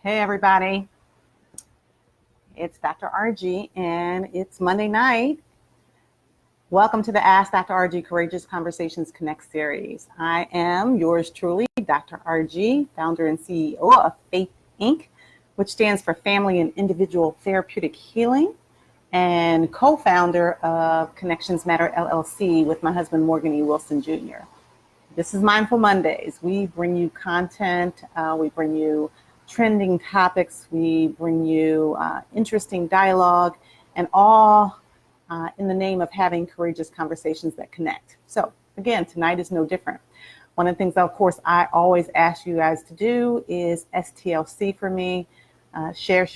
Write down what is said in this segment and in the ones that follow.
Hey everybody, it's Dr. Argie and it's Monday night. Welcome to the Ask Dr. Argie Courageous Conversations Connect series. I am yours truly, Dr. Argie, founder and CEO of Faith Inc., which stands for Family and Individual Therapeutic Healing, and co-founder of Connections Matter LLC with my husband, Morgan E. Wilson Jr. This is Mindful Mondays. We bring you content, we bring you trending topics, we bring you interesting dialogue, and all in the name of having courageous conversations that connect. So again, tonight is no different. One of the things that, of course, I always ask you guys to do is STLC for me, share,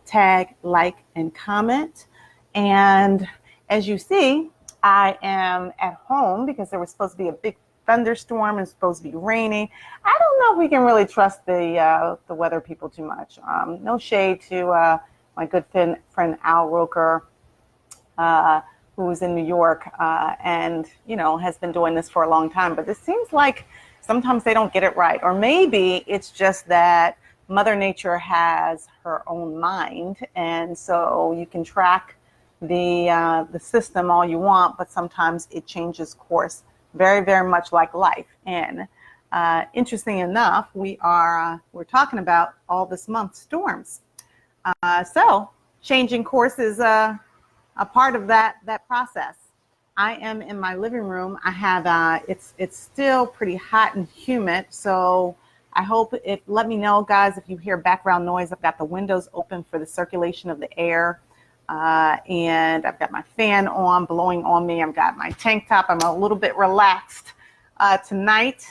tag, like, and comment. And as you see, I am at home because there was supposed to be a big thunderstorm and it's supposed to be raining. I don't know if we can really trust the weather people too much. No shade to my good friend Al Roker, who's in New York and has been doing this for a long time. But it seems like sometimes they don't get it right, or maybe it's just that Mother Nature has her own mind, and so you can track the system all you want, but sometimes it changes course, very, very much like life. And interesting enough, we're talking about all this month storms. So changing course is a part of that process. I am in my living room. I have it's still pretty hot and humid, so I hope let me know, guys, if you hear background noise. I've got the windows open for the circulation of the air, and I've got my fan on, blowing on me. I've got my tank top. I'm a little bit relaxed tonight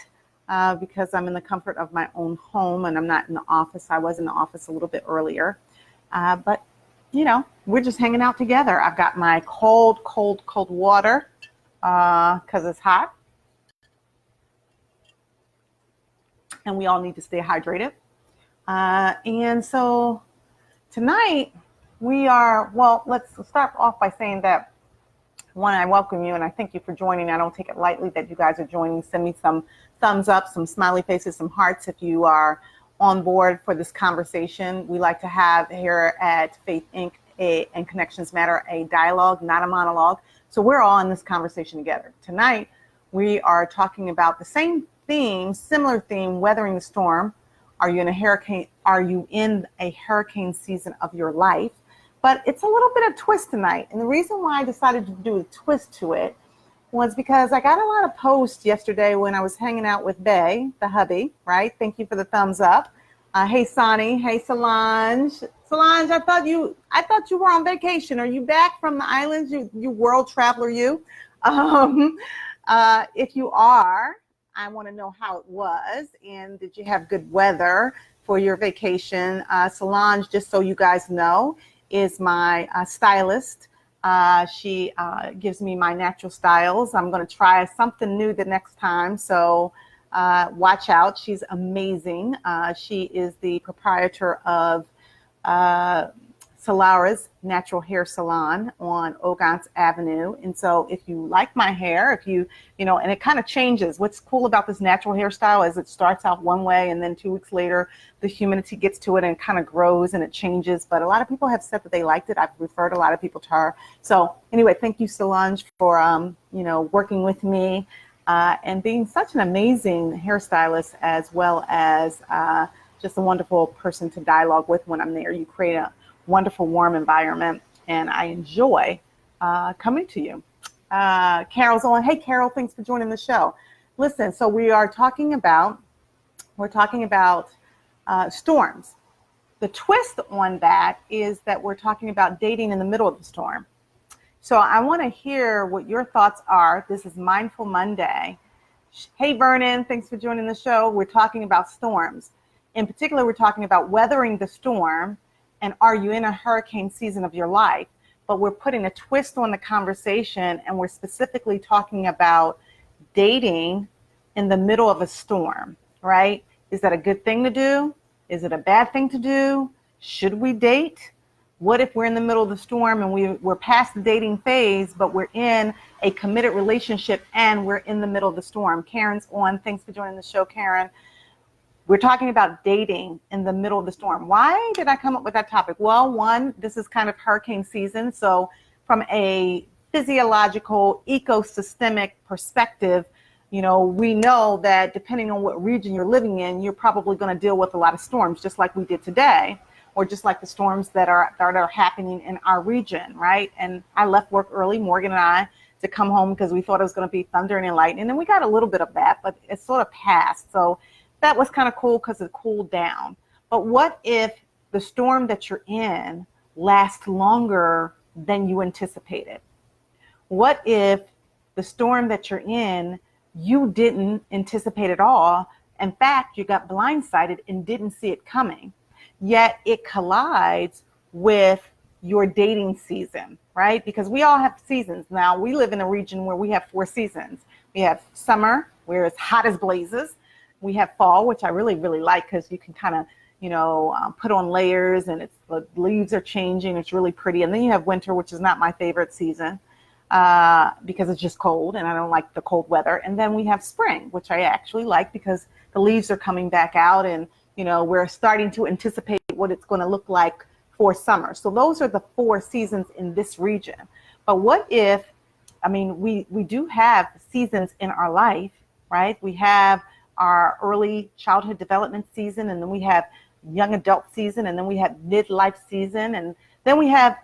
because I'm in the comfort of my own home and I'm not in the office. I was in the office a little bit earlier, but we're just hanging out together. I've got my cold water because it's hot. And we all need to stay hydrated. And so tonight let's start off by saying that, one, I welcome you and I thank you for joining. I don't take it lightly that you guys are joining. Send me some thumbs up, some smiley faces, some hearts if you are on board for this conversation. We like to have here at Faith Inc. And Connections Matter a dialogue, not a monologue. So we're all in this conversation together. Tonight, we are talking about the same theme, similar theme, weathering the storm. Are you in a hurricane? Are you in a hurricane season of your life? But it's a little bit of twist tonight. And the reason why I decided to do a twist to it was because I got a lot of posts yesterday when I was hanging out with Bay, the hubby, right? Thank you for the thumbs up. Hey, Sonny. Hey, Solange. Solange, I thought you were on vacation. Are you back from the islands? You world traveler, you. If you are, I want to know how it was, and did you have good weather for your vacation? Solange, just so you guys know, is my stylist. She gives me my natural styles. I'm going to try something new the next time, so watch out. She's amazing. She is the proprietor of Solara's Natural Hair Salon on Ogans Avenue. And so if you like my hair, and it kind of changes. What's cool about this natural hairstyle is it starts out one way and then 2 weeks later, the humidity gets to it and kind of grows and it changes. But a lot of people have said that they liked it. I've referred a lot of people to her. So anyway, thank you, Solange, for, working with me and being such an amazing hairstylist, as well as just a wonderful person to dialogue with when I'm there. You create a wonderful, warm environment, and I enjoy coming to you. Carol's on. Hey, Carol, thanks for joining the show. Listen, so we're talking about storms. The twist on that is that we're talking about dating in the middle of the storm. So I want to hear what your thoughts are. This is Mindful Monday. Hey, Vernon, thanks for joining the show. We're talking about storms. In particular, we're talking about weathering the storm. And are you in a hurricane season of your life? But we're putting a twist on the conversation, and we're specifically talking about dating in the middle of a storm, right? Is that a good thing to do? Is it a bad thing to do? Should we date? What if we're in the middle of the storm and we're past the dating phase, but we're in a committed relationship and we're in the middle of the storm? Karen's on. Thanks for joining the show, Karen. We're talking about dating in the middle of the storm. Why did I come up with that topic? Well, one, this is kind of hurricane season. So from a physiological, ecosystemic perspective, we know that depending on what region you're living in, you're probably going to deal with a lot of storms, just like we did today, or just like the storms that are happening in our region, right? And I left work early, Morgan and I, to come home because we thought it was going to be thundering and lightning. And we got a little bit of that, but it sort of passed. So that was kind of cool because it cooled down. But what if the storm that you're in lasts longer than you anticipated? What if the storm that you're in, you didn't anticipate at all? In fact, you got blindsided and didn't see it coming. Yet it collides with your dating season, right? Because we all have seasons. Now, we live in a region where we have 4 seasons. We have summer, where it's hot as blazes. We have fall, which I really, really like because you can kind of, put on layers and the leaves are changing. It's really pretty. And then you have winter, which is not my favorite season because it's just cold and I don't like the cold weather. And then we have spring, which I actually like because the leaves are coming back out and, we're starting to anticipate what it's going to look like for summer. So those are the 4 seasons in this region. But what if, we do have seasons in our life, right? We have our early childhood development season, and then we have young adult season, and then we have midlife season, and then we have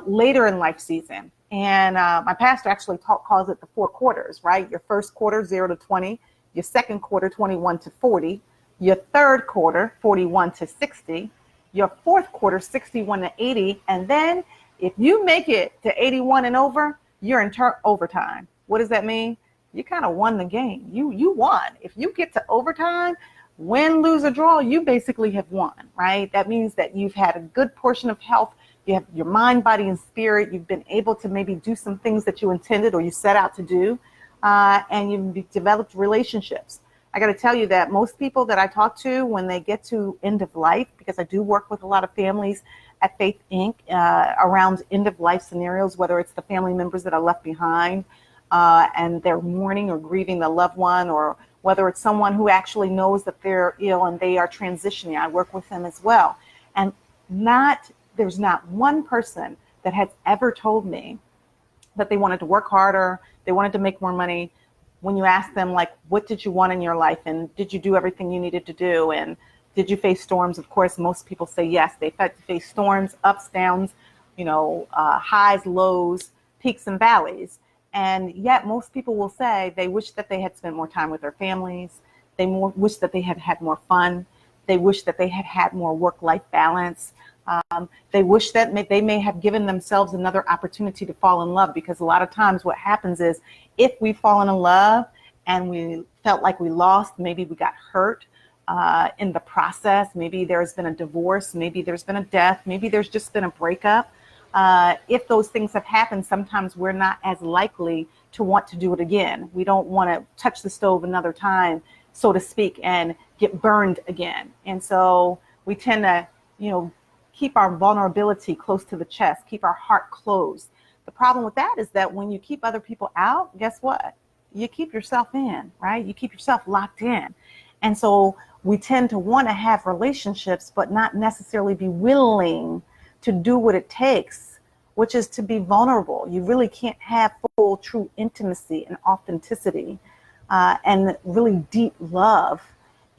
later in life season. And my pastor actually calls it the 4 quarters, right? Your first quarter, 0 to 20, your second quarter, 21 to 40, your third quarter, 41 to 60, your fourth quarter, 61 to 80, and then if you make it to 81 and over, you're in overtime. What does that mean? You kind of won the game. You won. If you get to overtime, win, lose, or draw, you basically have won, right? That means that you've had a good portion of health. You have your mind, body, and spirit. You've been able to maybe do some things that you intended or you set out to do, and you've developed relationships. I got to tell you that most people that I talk to when they get to end of life, because I do work with a lot of families at Faith Inc. Around end of life scenarios, whether it's the family members that are left behind, and they're mourning or grieving the loved one, or whether it's someone who actually knows that they're ill and they are transitioning. I work with them as well. And there's not one person that has ever told me that they wanted to work harder, they wanted to make more money. When you ask them, like, what did you want in your life? And did you do everything you needed to do? And did you face storms? Of course, most people say yes. They've had to face storms, ups, downs, highs, lows, peaks and valleys. And yet most people will say they wish that they had spent more time with their families. They wish that they had had more fun. They wish that they had had more work-life balance. They wish that they may have given themselves another opportunity to fall in love, because a lot of times what happens is if we've fallen in love and we felt like we lost, maybe we got hurt in the process, maybe there's been a divorce, maybe there's been a death, maybe there's just been a breakup. If those things have happened, sometimes we're not as likely to want to do it again. We don't want to touch the stove another time, so to speak, and get burned again. And so we tend to, keep our vulnerability close to the chest, keep our heart closed. The problem with that is that when you keep other people out, guess what? You keep yourself in, right? You keep yourself locked in. And so we tend to want to have relationships, but not necessarily be willing to do what it takes, which is to be vulnerable. You really can't have full, true intimacy and authenticity and really deep love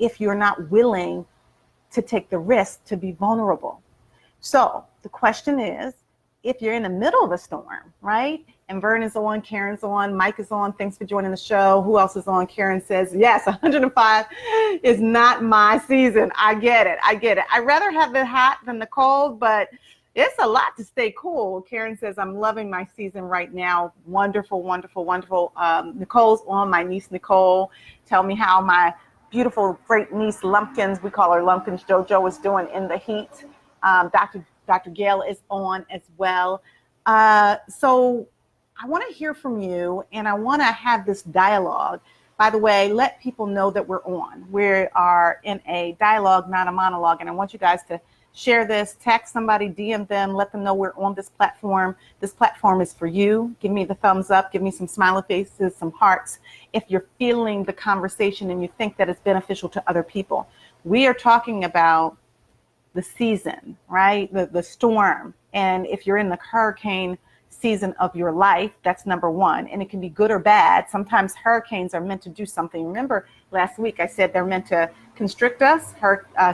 if you're not willing to take the risk to be vulnerable. So the question is, if you're in the middle of a storm, right? And Vern is on, Karen's on, Mike is on. Thanks for joining the show. Who else is on? Karen says, yes, 105 is not my season. I get it. I'd rather have the hot than the cold, but it's a lot to stay cool. Karen says, I'm loving my season right now. Wonderful, wonderful, wonderful. Nicole's on, my niece Nicole. Tell me how my beautiful great niece Lumpkins, we call her Lumpkins JoJo, is doing in the heat. Dr. Gail is on as well. So I want to hear from you, and I want to have this dialogue. By the way, let people know that we're on. We are in a dialogue, not a monologue, and I want you guys to Share this, text somebody, DM them, let them know we're on this platform. This platform is for you. Give me the thumbs up, give me some smiley faces, some hearts, if you're feeling the conversation and you think that it's beneficial to other people. We are talking about the season, right? The storm. And if you're in the hurricane season of your life, that's number one. And it can be good or bad. Sometimes hurricanes are meant to do something. Remember last week I said they're meant to constrict us.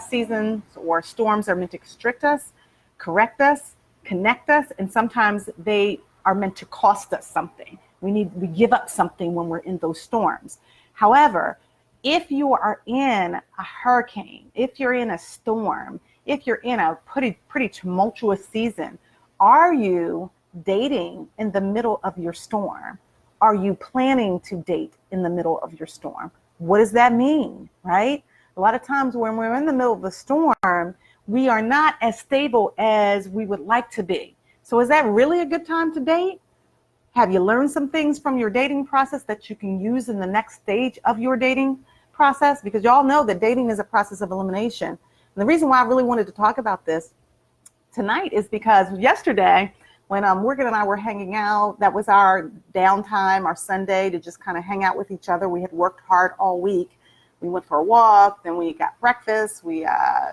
Seasons or storms are meant to constrict us, correct us, connect us. And sometimes they are meant to cost us something. We give up something when we're in those storms. However, if you are in a hurricane, if you're in a storm, if you're in a pretty tumultuous season, are you dating in the middle of your storm? Are you planning to date in the middle of your storm? What does that mean, right? A lot of times when we're in the middle of the storm, we are not as stable as we would like to be. So is that really a good time to date? Have you learned some things from your dating process that you can use in the next stage of your dating process? Because y'all know that dating is a process of elimination. And the reason why I really wanted to talk about this tonight is because yesterday, when Morgan and I were hanging out, that was our downtime, our Sunday to just kind of hang out with each other. We had worked hard all week. We went for a walk, then we got breakfast. We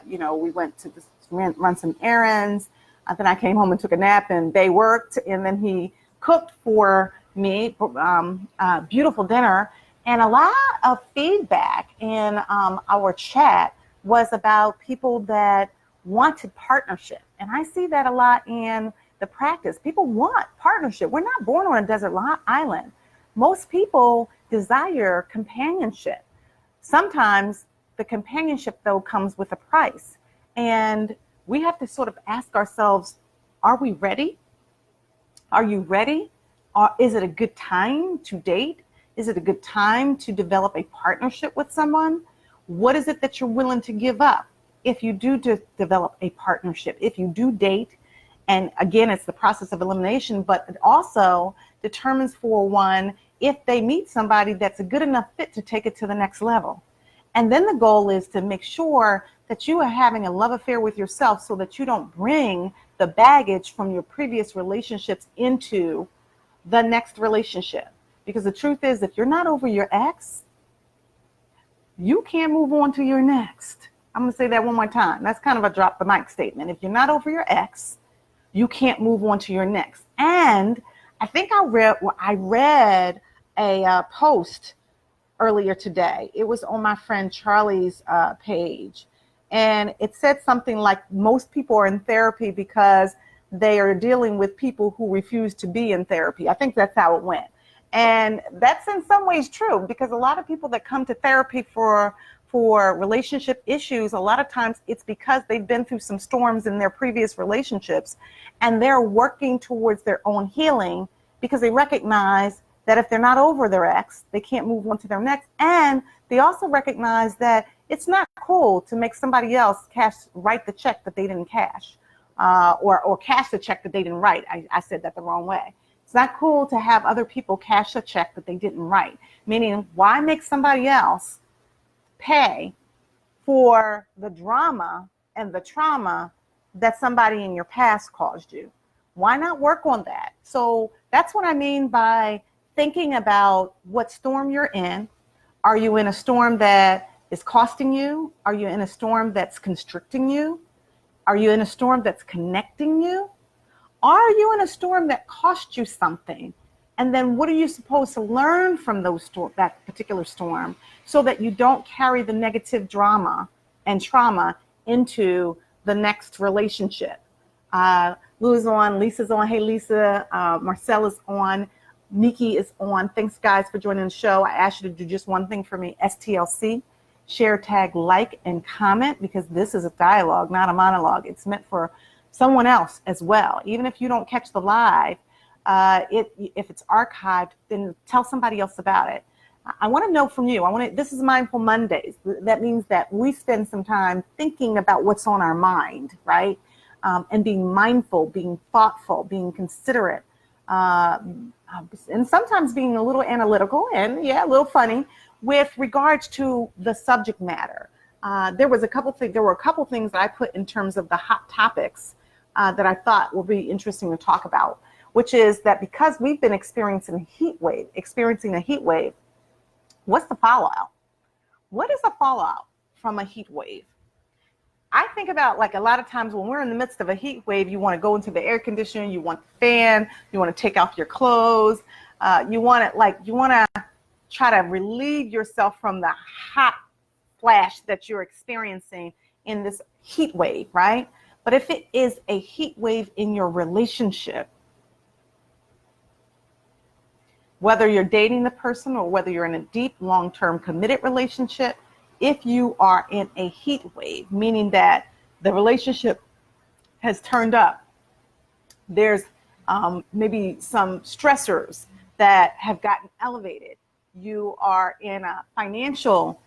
went to run some errands. Then I came home and took a nap, and they worked, and then he cooked for me a beautiful dinner. And a lot of feedback in our chat was about people that wanted partnership. And I see that a lot in the practice. People want partnership. We're not born on a desert island. Most people desire companionship. Sometimes the companionship, though, comes with a price. And we have to sort of ask ourselves, are we ready? Are you ready? Is it a good time to date? Is it a good time to develop a partnership with someone? What is it that you're willing to give up if you do develop a partnership, if you do date? And again, it's the process of elimination, but it also determines for one if they meet somebody that's a good enough fit to take it to the next level. And then the goal is to make sure that you are having a love affair with yourself so that you don't bring the baggage from your previous relationships into the next relationship. Because the truth is, if you're not over your ex, you can't move on to your next. I'm going to say that one more time. That's kind of a drop the mic statement. If you're not over your ex, you can't move on to your next. And I think I read a post earlier today. It was on my friend Charlie's page. And it said something like most people are in therapy because they are dealing with people who refuse to be in therapy. I think that's how it went. And that's in some ways true, because a lot of people that come to therapy for relationship issues, a lot of times it's because they've been through some storms in their previous relationships, and they're working towards their own healing because they recognize that if they're not over their ex, they can't move on to their next. And they also recognize that it's not cool to make somebody else write the check that they didn't cash, or cash the check that they didn't write. I said that the wrong way. It's not cool to have other people cash a check that they didn't write. Meaning, why make somebody else pay for the drama and the trauma that somebody in your past caused you? Why not work on that? So that's what I mean by thinking about what storm you're in. Are you in a storm that is costing you? Are you in a storm that's constricting you? Are you in a storm that's connecting you? Are you in a storm that cost you something? And then what are you supposed to learn from that particular storm so that you don't carry the negative drama and trauma into the next relationship? Lou's on, Lisa's on. Hey, Lisa. Marcella's on. Nikki is on. Thanks, guys, for joining the show. I asked you to do just one thing for me, STLC. Share, tag, like, and comment, because this is a dialogue, not a monologue. It's meant for someone else as well. Even if you don't catch the live, if it's archived, then tell somebody else about it. I want to know from you. This is Mindful Mondays. That means that we spend some time thinking about what's on our mind, right? And being mindful, being thoughtful, being considerate, and sometimes being a little analytical and a little funny with regards to the subject matter. there were a couple things that I put in terms of the hot topics that I thought would be interesting to talk about, which is that because we've been experiencing a heat wave, what's the fallout? What is the fallout from a heat wave? I think about, like, a lot of times when we're in the midst of a heat wave, you want to go into the air conditioner, you want the fan, you want to take off your clothes, you want to try to relieve yourself from the hot flash that you're experiencing in this heat wave, right? But if it is a heat wave in your relationship, whether you're dating the person or whether you're in a deep, long-term committed relationship, if you are in a heat wave, meaning that the relationship has turned up, there's maybe some stressors that have gotten elevated. You are in a financial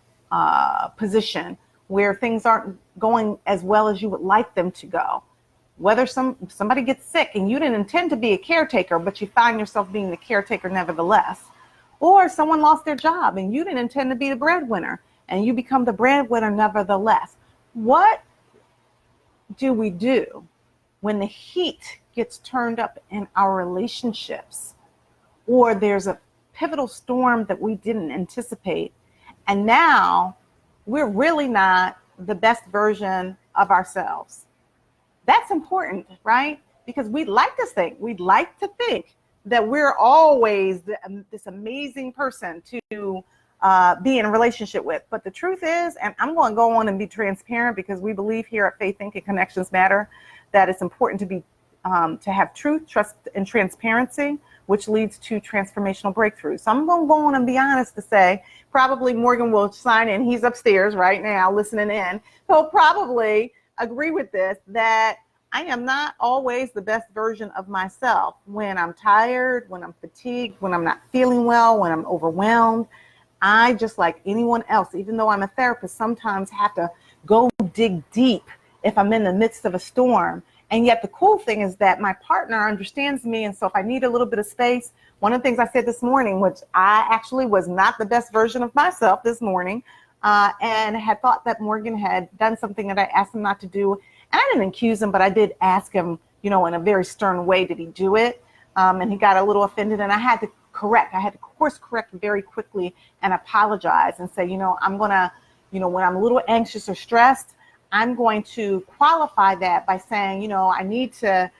position where things aren't going as well as you would like them to go. Whether somebody gets sick and you didn't intend to be a caretaker, but you find yourself being the caretaker nevertheless, or someone lost their job and you didn't intend to be the breadwinner and you become the breadwinner nevertheless. What do we do when the heat gets turned up in our relationships, or there's a pivotal storm that we didn't anticipate, and now we're really not the best version of ourselves? That's important, right? Because we'd like to think that we're always this amazing person to be in a relationship with. But the truth is, and I'm going to go on and be transparent, because we believe here at Faith Inc. and Connections Matter that it's important to have truth, trust, and transparency, which leads to transformational breakthroughs. So I'm going to go on and be honest to say, probably Morgan will sign in. He's upstairs right now listening in. He'll probably agree with this, that I am not always the best version of myself when I'm tired, when I'm fatigued, when I'm not feeling well, when I'm overwhelmed. I, just like anyone else, even though I'm a therapist, sometimes have to go dig deep if I'm in the midst of a storm. And yet the cool thing is that my partner understands me. And so if I need a little bit of space, one of the things I said this morning, which I actually was not the best version of myself this morning, and had thought that Morgan had done something that I asked him not to do. And I didn't accuse him, but I did ask him, in a very stern way, did he do it? And he got a little offended, and I had to course correct very quickly and apologize and say, I'm going to, when I'm a little anxious or stressed, I'm going to qualify that by saying, I need a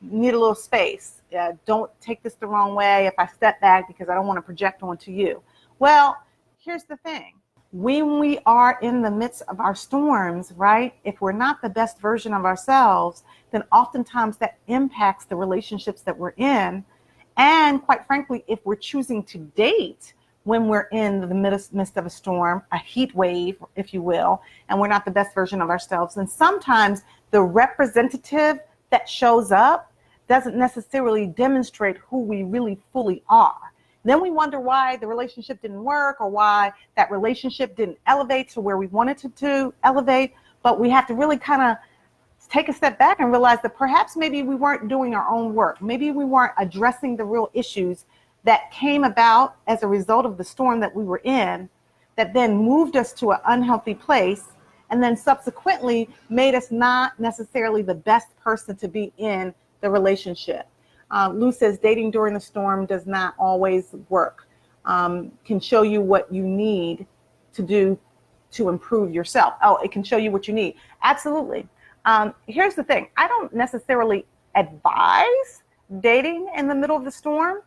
little space. Don't take this the wrong way if I step back, because I don't want to project onto you. Well, here's the thing. When we are in the midst of our storms, right, if we're not the best version of ourselves, then oftentimes that impacts the relationships that we're in. And quite frankly, if we're choosing to date when we're in the midst of a storm, a heat wave, if you will, and we're not the best version of ourselves, then sometimes the representative that shows up doesn't necessarily demonstrate who we really fully are. Then we wonder why the relationship didn't work, or why that relationship didn't elevate to where we wanted it to elevate. But we have to really kind of take a step back and realize that perhaps maybe we weren't doing our own work. Maybe we weren't addressing the real issues that came about as a result of the storm that we were in, that then moved us to an unhealthy place, and then subsequently made us not necessarily the best person to be in the relationship. Lou says dating during the storm does not always work. Can show you what you need to do to improve yourself. Oh, it can show you what you need. Absolutely. Here's the thing. I don't necessarily advise dating in the middle of the storm.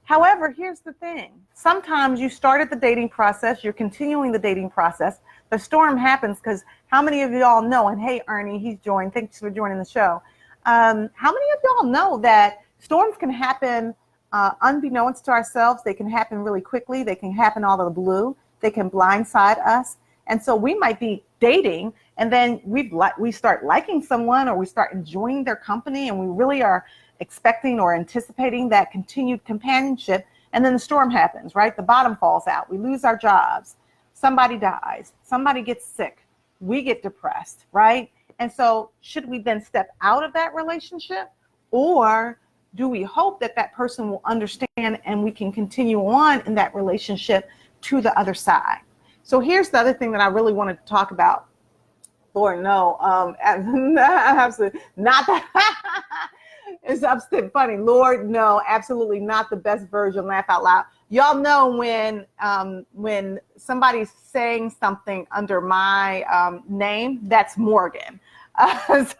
However, here's the thing. Sometimes you started the dating process, you're continuing the dating process, the storm happens, because how many of y'all know, and hey, Ernie, he's joined, thanks for joining the show. How many of y'all know that storms can happen unbeknownst to ourselves? They can happen really quickly. They can happen out of the blue. They can blindside us. And so we might be dating, and then we start liking someone, or we start enjoying their company, and we really are expecting or anticipating that continued companionship. And then the storm happens, right? The bottom falls out. We lose our jobs. Somebody dies. Somebody gets sick. We get depressed, right? And so should we then step out of that relationship, or do we hope that that person will understand and we can continue on in that relationship to the other side? So here's the other thing that I really wanted to talk about. Lord, no, absolutely not that. It's upset funny. Lord, no, absolutely not the best version. Laugh out loud. Y'all know when somebody's saying something under my name, that's Morgan.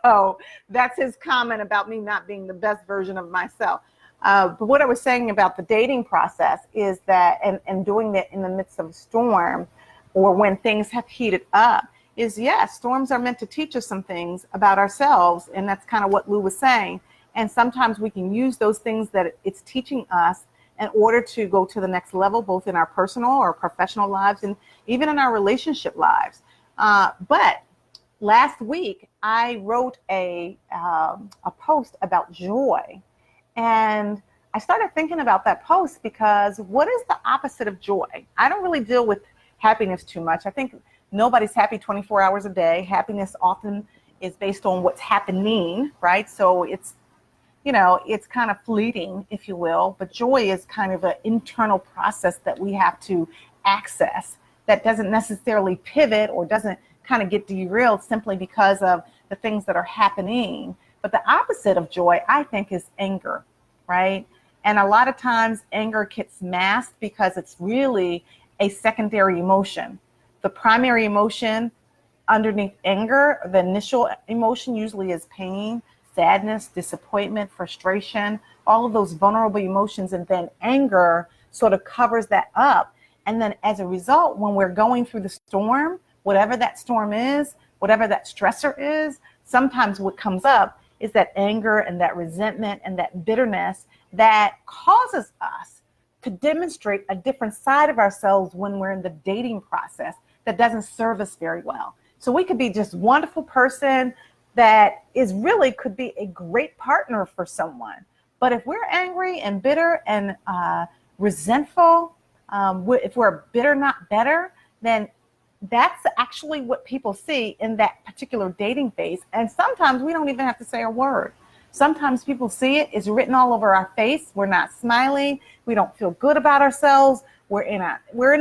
So that's his comment about me not being the best version of myself. But what I was saying about the dating process is that, and doing it in the midst of a storm, or when things have heated up, is yes, storms are meant to teach us some things about ourselves. And that's kind of what Lou was saying. And sometimes we can use those things that it's teaching us in order to go to the next level, both in our personal or professional lives and even in our relationship lives. But last week, I wrote a post about joy. And I started thinking about that post because what is the opposite of joy? I don't really deal with happiness too much. I think nobody's happy 24 hours a day. Happiness often is based on what's happening, right? So it's, it's kind of fleeting, if you will. But joy is kind of an internal process that we have to access that doesn't necessarily pivot or doesn't kind of get derailed simply because of the things that are happening. But the opposite of joy, I think, is anger, right? And a lot of times anger gets masked because it's really a secondary emotion. The primary emotion underneath anger, the initial emotion usually is pain, sadness, disappointment, frustration, all of those vulnerable emotions. And then anger sort of covers that up. And then as a result, when we're going through the storm, whatever that storm is, whatever that stressor is, sometimes what comes up is that anger and that resentment and that bitterness that causes us to demonstrate a different side of ourselves when we're in the dating process that doesn't serve us very well. So we could be just a wonderful person that is really could be a great partner for someone. But if we're angry and bitter and resentful, if we're bitter, not better, then that's actually what people see in that particular dating phase. And sometimes we don't even have to say a word. Sometimes people see it. It's written all over our face. We're not smiling. We don't feel good about ourselves. We're in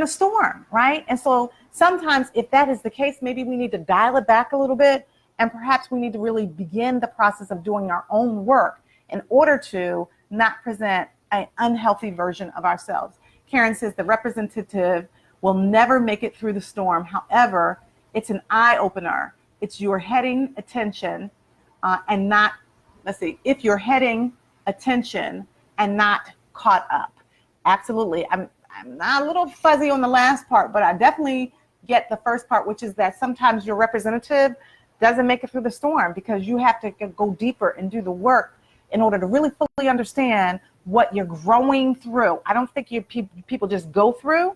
a storm, right? And so sometimes if that is the case, maybe we need to dial it back a little bit. And perhaps we need to really begin the process of doing our own work in order to not present an unhealthy version of ourselves. Karen says the representative will never make it through the storm. However, it's an eye opener. It's your heading attention and not, if you're heading attention and not caught up. Absolutely. I'm not a little fuzzy on the last part, but I definitely get the first part, which is that sometimes your representative doesn't make it through the storm because you have to go deeper and do the work in order to really fully understand what you're growing through. I don't think people just go through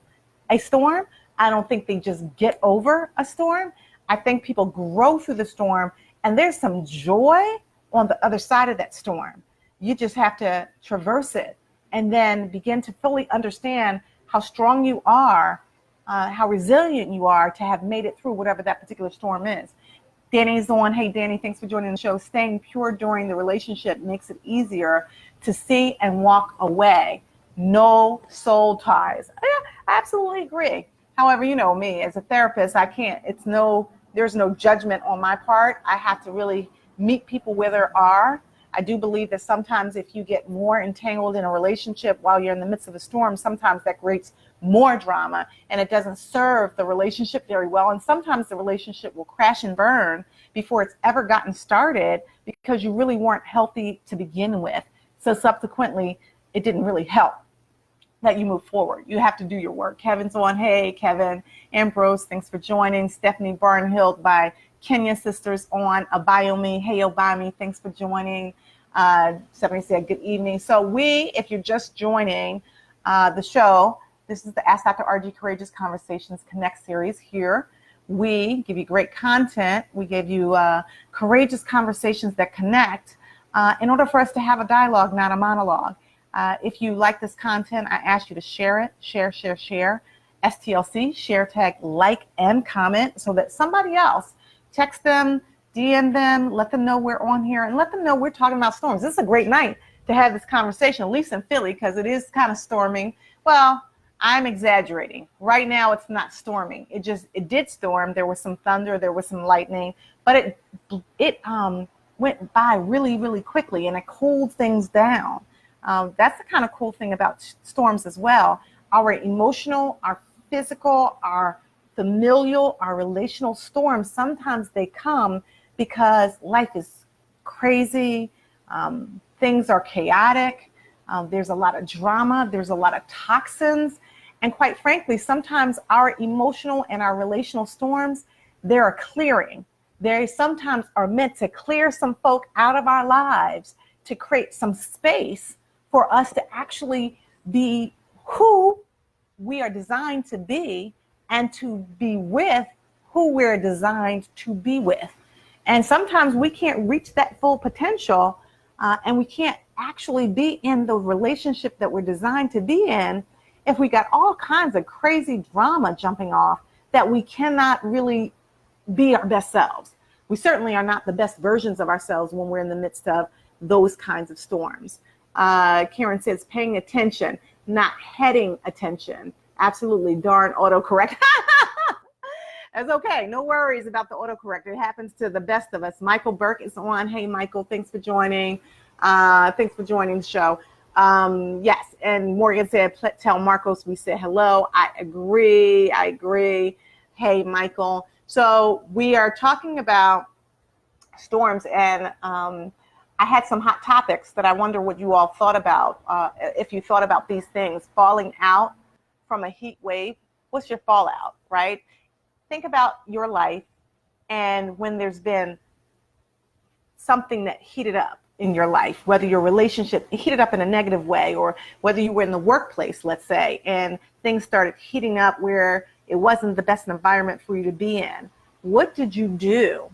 a storm. I don't think they just get over a storm. I think people grow through the storm, and there's some joy on the other side of that storm. You just have to traverse it and then begin to fully understand how strong you are, how resilient you are to have made it through whatever that particular storm is. Danny's on. Hey, Danny, thanks for joining the show. Staying pure during the relationship makes it easier to see and walk away. No soul ties. Yeah, I absolutely agree. However, you know me as a therapist, there's no judgment on my part. I have to really meet people where they are. I do believe that sometimes if you get more entangled in a relationship while you're in the midst of a storm, sometimes that creates more drama and it doesn't serve the relationship very well. And sometimes the relationship will crash and burn before it's ever gotten started because you really weren't healthy to begin with. So subsequently, it didn't really help that you move forward. You have to do your work. Kevin's on. Hey, Kevin. Ambrose, thanks for joining. Stephanie Barnhill by Kenya Sisters on. Abayomi. Hey, Obami, thanks for joining. Stephanie said good evening. So if you're just joining the show, this is the Ask Dr. Argie Courageous Conversations Connect series. Here we give you great content. We give you courageous conversations that connect in order for us to have a dialogue, not a monologue. If you like this content, I ask you to share it. Share. STLC, share tag, like, and comment so that somebody else, text them, DM them, let them know we're on here, and let them know we're talking about storms. This is a great night to have this conversation, at least in Philly, because it is kind of storming. Well, I'm exaggerating. Right now, it's not storming. It did storm. There was some thunder, there was some lightning, but it went by really, really quickly, and it cooled things down. That's the kind of cool thing about storms as well. Our emotional, our physical, our familial, our relational storms, sometimes they come because life is crazy. Things are chaotic. There's a lot of drama. There's a lot of toxins. And quite frankly, sometimes our emotional and our relational storms, they're a clearing. They sometimes are meant to clear some folk out of our lives, to create some space for us to actually be who we are designed to be, and to be with who we're designed to be with. And sometimes we can't reach that full potential, and we can't actually be in the relationship that we're designed to be in if we got all kinds of crazy drama jumping off that we cannot really be our best selves. We certainly are not the best versions of ourselves when we're in the midst of those kinds of storms. Karen says, paying attention, not heading attention. Absolutely, darn autocorrect. That's okay. No worries about the autocorrect. It happens to the best of us. Michael Burke is on. Hey, Michael, thanks for joining. Thanks for joining the show. Yes, and Morgan said, tell Marcos we said hello. I agree. Hey, Michael. So we are talking about storms, and I had some hot topics that I wonder what you all thought about. If you thought about these things, falling out from a heat wave, what's your fallout, right? Think about your life, and when there's been something that heated up in your life, whether your relationship heated up in a negative way, or whether you were in the workplace, let's say, and things started heating up where it wasn't the best environment for you to be in. What did you do?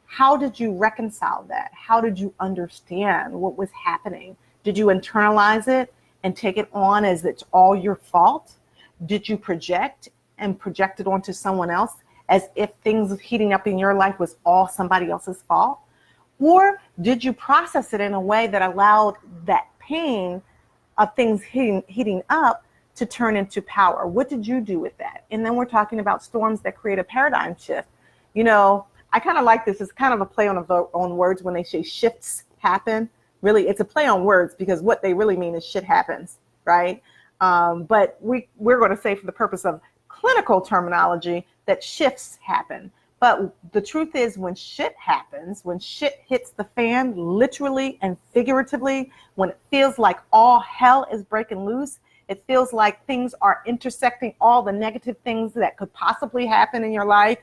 How did you reconcile that? How did you understand what was happening? Did you internalize it and take it on as it's all your fault? Did you project it onto someone else as if things heating up in your life was all somebody else's fault? Or did you process it in a way that allowed that pain of things heating up to turn into power? What did you do with that? And then we're talking about storms that create a paradigm shift. You know, I kind of like this. It's kind of a play on words when they say shifts happen. Really, it's a play on words because what they really mean is shit happens, right? But we're going to say, for the purpose of clinical terminology, that shifts happen. But the truth is, when shit happens, when shit hits the fan, literally and figuratively, when it feels like all hell is breaking loose, it feels like things are intersecting all the negative things that could possibly happen in your life,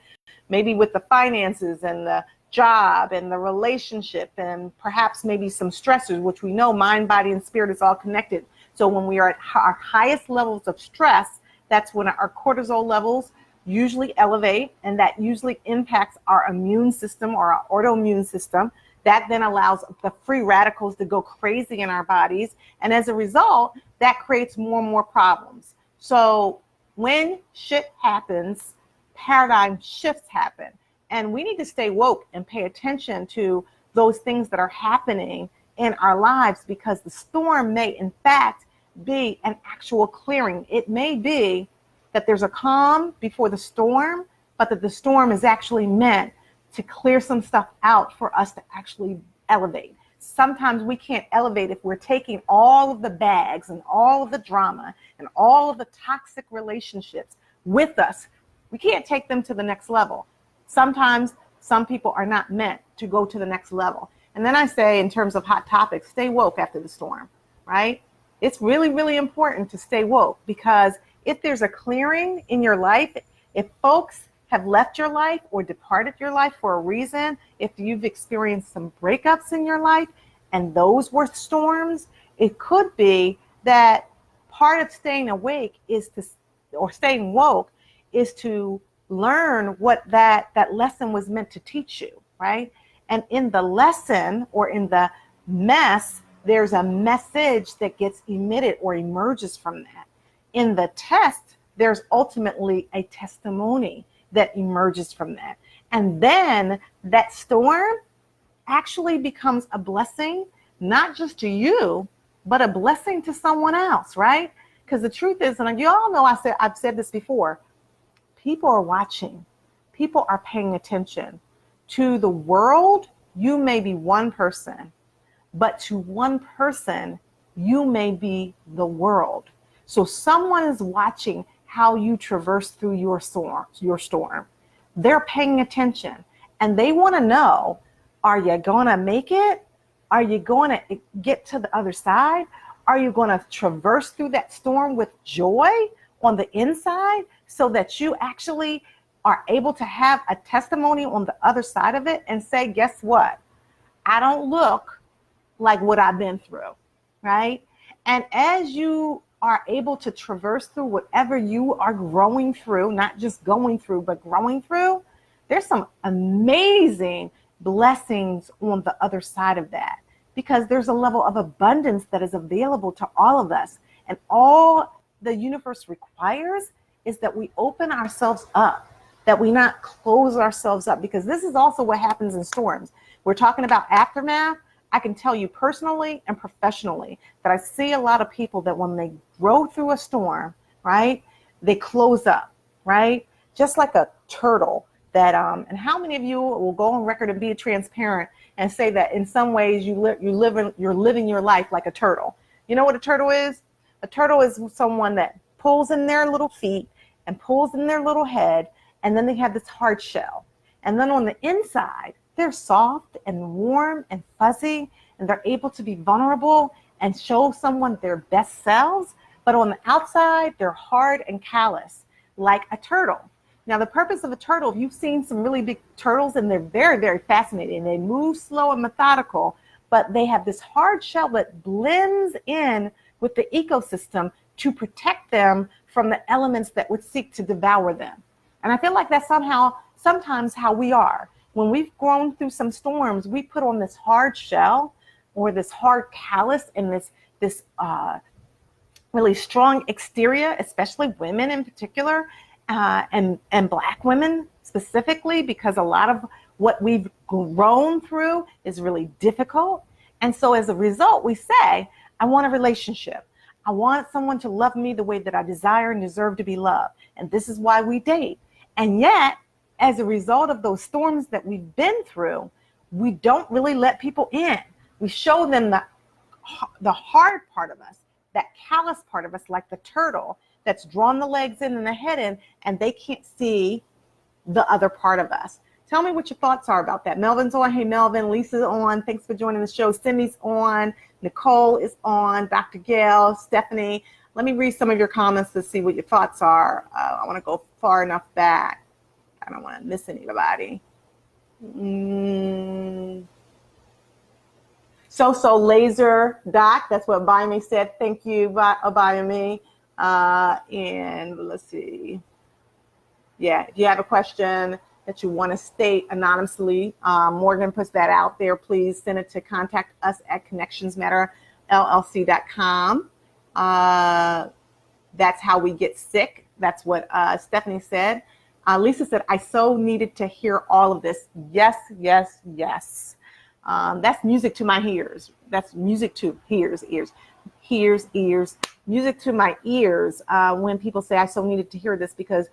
maybe with the finances and the job and the relationship, and perhaps maybe some stressors, which we know mind, body, and spirit is all connected. So when we are at our highest levels of stress, that's when our cortisol levels usually elevate, and that usually impacts our immune system or our autoimmune system. That then allows the free radicals to go crazy in our bodies. And as a result, that creates more and more problems. So when shit happens, paradigm shifts happen. And we need to stay woke and pay attention to those things that are happening in our lives, because the storm may in fact be an actual clearing. It may be that there's a calm before the storm, but that the storm is actually meant to clear some stuff out for us to actually elevate. Sometimes we can't elevate if we're taking all of the bags and all of the drama and all of the toxic relationships with us. We can't take them to the next level. Sometimes some people are not meant to go to the next level. And then I say, in terms of hot topics, stay woke after the storm, right? It's really, really important to stay woke, because if there's a clearing in your life, if folks have left your life or departed your life for a reason, if you've experienced some breakups in your life and those were storms, it could be that part of staying awake or staying woke is to learn what that lesson was meant to teach you, right? And in the lesson, or in the mess, there's a message that gets emitted or emerges from that. In the test, there's ultimately a testimony that emerges from that. And then that storm actually becomes a blessing, not just to you, but a blessing to someone else, right? Because the truth is, and you all know I've said this before, people are watching. People are paying attention. To the world, you may be one person, but to one person, you may be the world. So someone is watching how you traverse through your storm. They're paying attention and they want to know, are you going to make it? Are you going to get to the other side? Are you going to traverse through that storm with joy on the inside so that you actually are able to have a testimony on the other side of it and say, guess what? I don't look like what I've been through, right? And as you are able to traverse through whatever you are growing through, not just going through, but growing through, there's some amazing blessings on the other side of that, because there's a level of abundance that is available to all of us. And all the universe requires is that we open ourselves up, that we not close ourselves up, because this is also what happens in storms. We're talking about aftermath. I can tell you personally and professionally that I see a lot of people that when they grow through a storm, right, they close up, right? Just like a turtle that, and how many of you will go on record and be transparent and say that in some ways you're living your life like a turtle. You know what a turtle is? A turtle is someone that pulls in their little feet and pulls in their little head, and then they have this hard shell. And then on the inside, they're soft and warm and fuzzy, and they're able to be vulnerable and show someone their best selves. But on the outside, they're hard and callous, like a turtle. Now, the purpose of a turtle, if you've seen some really big turtles, and they're very, very fascinating. They move slow and methodical, but they have this hard shell that blends in with the ecosystem to protect them from the elements that would seek to devour them. And I feel like that's sometimes how we are. When we've grown through some storms, we put on this hard shell or this hard callus and this really strong exterior, especially women in particular, and Black women specifically, because a lot of what we've grown through is really difficult. And so as a result, we say, I want a relationship. I want someone to love me the way that I desire and deserve to be loved. And this is why we date. And yet, as a result of those storms that we've been through, we don't really let people in. We show them the hard part of us, that callous part of us, like the turtle that's drawn the legs in and the head in, and they can't see the other part of us. Tell me what your thoughts are about that. Melvin's on. Hey, Melvin. Lisa's on. Thanks for joining the show. Cindy's on. Nicole is on. Dr. Gail, Stephanie. Let me read some of your comments to see what your thoughts are. I want to go far enough back. I don't want to miss anybody. So laser doc. That's what Bayami said. Thank you, Bayami. And let's see. Yeah, if you have a question that you want to state anonymously, Morgan puts that out there. Please send it to contact us at connectionsmatterllc.com. That's how we get sick. That's what Stephanie said. Lisa said, I so needed to hear all of this. Yes, yes, yes. That's music to my ears. That's music to ears. Music to my ears when people say, I so needed to hear this, because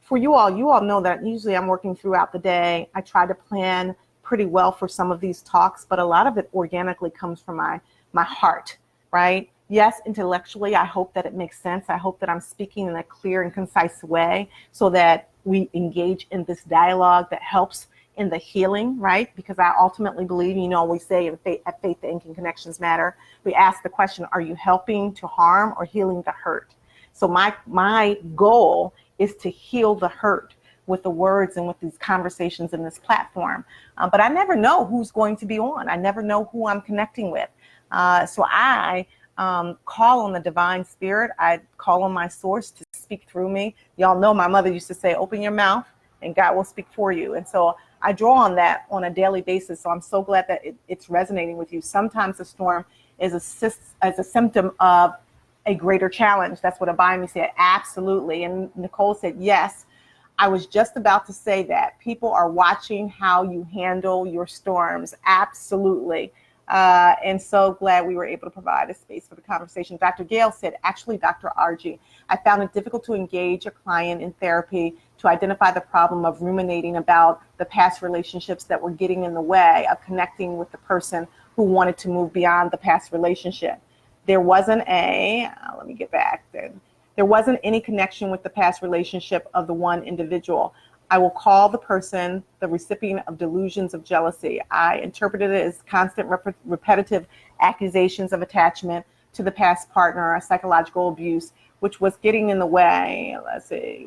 for you all know that usually I'm working throughout the day. I try to plan pretty well for some of these talks, but a lot of it organically comes from my heart, right? Yes, intellectually, I hope that it makes sense. I hope that I'm speaking in a clear and concise way so that we engage in this dialogue that helps in the healing, right? Because I ultimately believe, we say at Faith Inc. Connections Matter, we ask the question, are you helping to harm or healing the hurt? So my goal is to heal the hurt with the words and with these conversations in this platform. But I never know who's going to be on. I never know who I'm connecting with. So I call on the divine spirit. I call on my source to speak through me. Y'all know my mother used to say, open your mouth and God will speak for you. And so I draw on that on a daily basis. So I'm so glad that it's resonating with you. Sometimes the storm is a symptom of a greater challenge. That's what Abayami said. Absolutely. And Nicole said, yes, I was just about to say that. People are watching how you handle your storms. Absolutely. And so glad we were able to provide a space for the conversation. Dr. Gail said, actually, Dr. Argie, I found it difficult to engage a client in therapy to identify the problem of ruminating about the past relationships that were getting in the way of connecting with the person who wanted to move beyond the past relationship. There wasn't let me get back then. There wasn't any connection with the past relationship of the one individual. I will call the person the recipient of delusions of jealousy. I interpreted it as constant repetitive accusations of attachment to the past partner, or psychological abuse, which was getting in the way,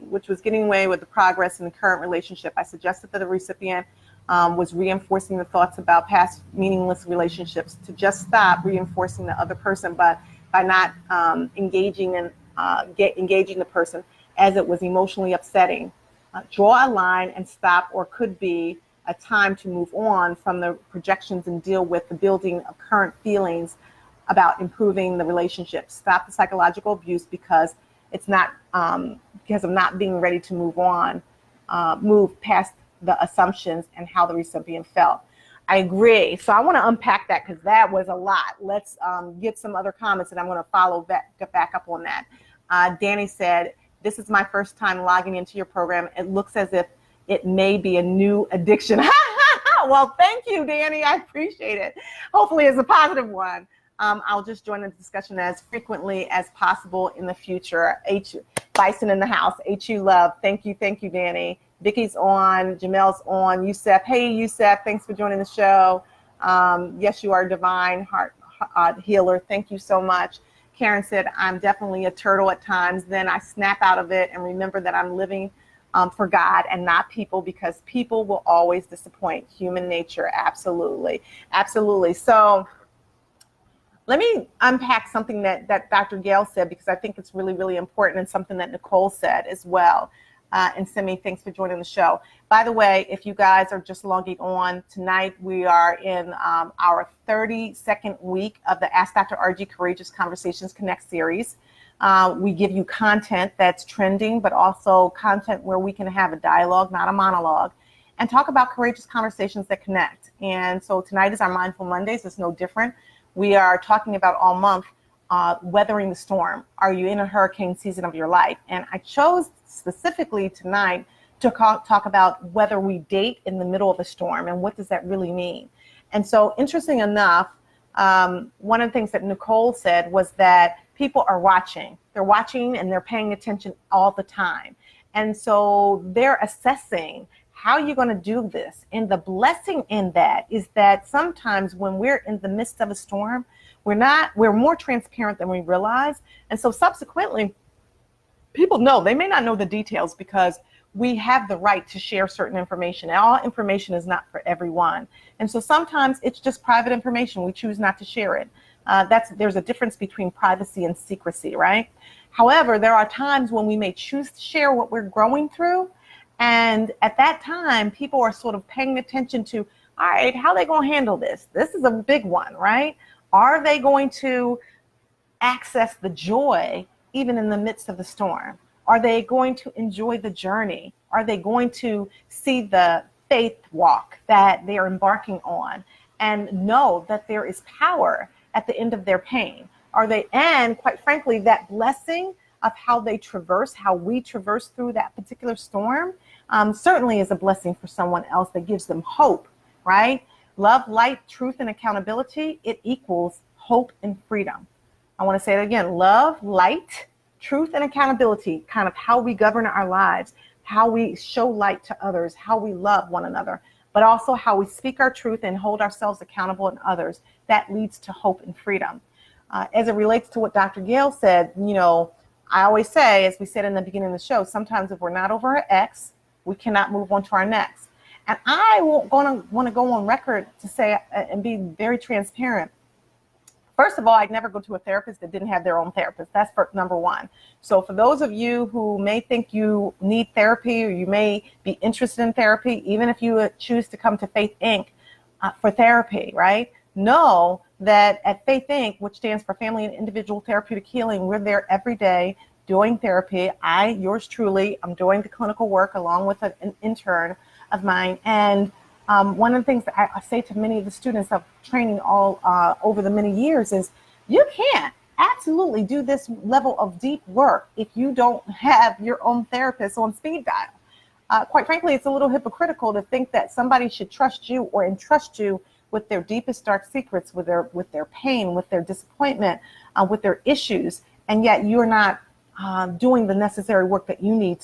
which was getting in the way with the progress in the current relationship. I suggested that the recipient was reinforcing the thoughts about past meaningless relationships to just stop reinforcing the other person, but by not engaging the person as it was emotionally upsetting. Draw a line and stop, or could be a time to move on from the projections and deal with the building of current feelings about improving the relationship. Stop the psychological abuse because it's not because of not being ready to move past the assumptions and how the recipient felt. I agree. So I want to unpack that because that was a lot. Let's get some other comments, and I'm going to follow back up on that. Danny said, this is my first time logging into your program. It looks as if it may be a new addiction. Well, thank you, Danny. I appreciate it. Hopefully it's a positive one. I'll just join the discussion as frequently as possible in the future. H. Bison in the house. HU love. Thank you, Danny. Vicky's on. Jamel's on. Yusef. Hey, Yusef. Thanks for joining the show. Yes, you are a divine heart healer. Thank you so much. Karen said, I'm definitely a turtle at times. Then I snap out of it and remember that I'm living for God and not people, because people will always disappoint. Human nature. Absolutely. Absolutely. So let me unpack something that Dr. Gail said, because I think it's really, really important, and something that Nicole said as well. And Simi, thanks for joining the show. By the way, if you guys are just logging on tonight, we are in our 32nd week of the Ask Dr. Argie Courageous Conversations Connect series. We give you content that's trending, but also content where we can have a dialogue, not a monologue, and talk about courageous conversations that connect. And so tonight is our Mindful Mondays. It's no different. We are talking about all month weathering the storm. Are you in a hurricane season of your life? And I chose specifically tonight to talk about whether we date in the middle of a storm, and what does that really mean. And so, interesting enough, one of the things that Nicole said was that people are watching. They're watching and they're paying attention all the time. And so they're assessing how you're going to do this. And the blessing in that is that sometimes when we're in the midst of a storm, we're more transparent than we realize. And so subsequently, people know, they may not know the details, because we have the right to share certain information. And all information is not for everyone. And so sometimes it's just private information. We choose not to share it. There's a difference between privacy and secrecy, right? However, there are times when we may choose to share what we're growing through. And at that time, people are sort of paying attention to, all right, how are they going to handle this? This is a big one, right? Are they going to access the joy even in the midst of the storm? Are they going to enjoy the journey? Are they going to see the faith walk that they're embarking on and know that there is power at the end of their pain? And quite frankly, that blessing of how we traverse through that particular storm certainly is a blessing for someone else that gives them hope, right? Love, light, truth, and accountability, it equals hope and freedom. I want to say it again. Love, light, truth, and accountability, kind of how we govern our lives, how we show light to others, how we love one another, but also how we speak our truth and hold ourselves accountable in others. That leads to hope and freedom. As it relates to what Dr. Gail said, I always say, as we said in the beginning of the show, sometimes if we're not over our ex, we cannot move on to our next. And I want to go on record to say and be very transparent. First of all, I'd never go to a therapist that didn't have their own therapist. That's number one. So for those of you who may think you need therapy, or you may be interested in therapy, even if you choose to come to Faith Inc. For therapy, right? Know that at Faith Inc., which stands for Family and Individual Therapeutic Healing, we're there every day doing therapy. Yours truly, I'm doing the clinical work along with an intern of mine. And One of the things that I say to many of the students of training all over the many years is you can't absolutely do this level of deep work if you don't have your own therapist on speed dial. Quite frankly, it's a little hypocritical to think that somebody should trust you or entrust you with their deepest dark secrets, with their pain, with their disappointment, with their issues, and yet you're not doing the necessary work that you need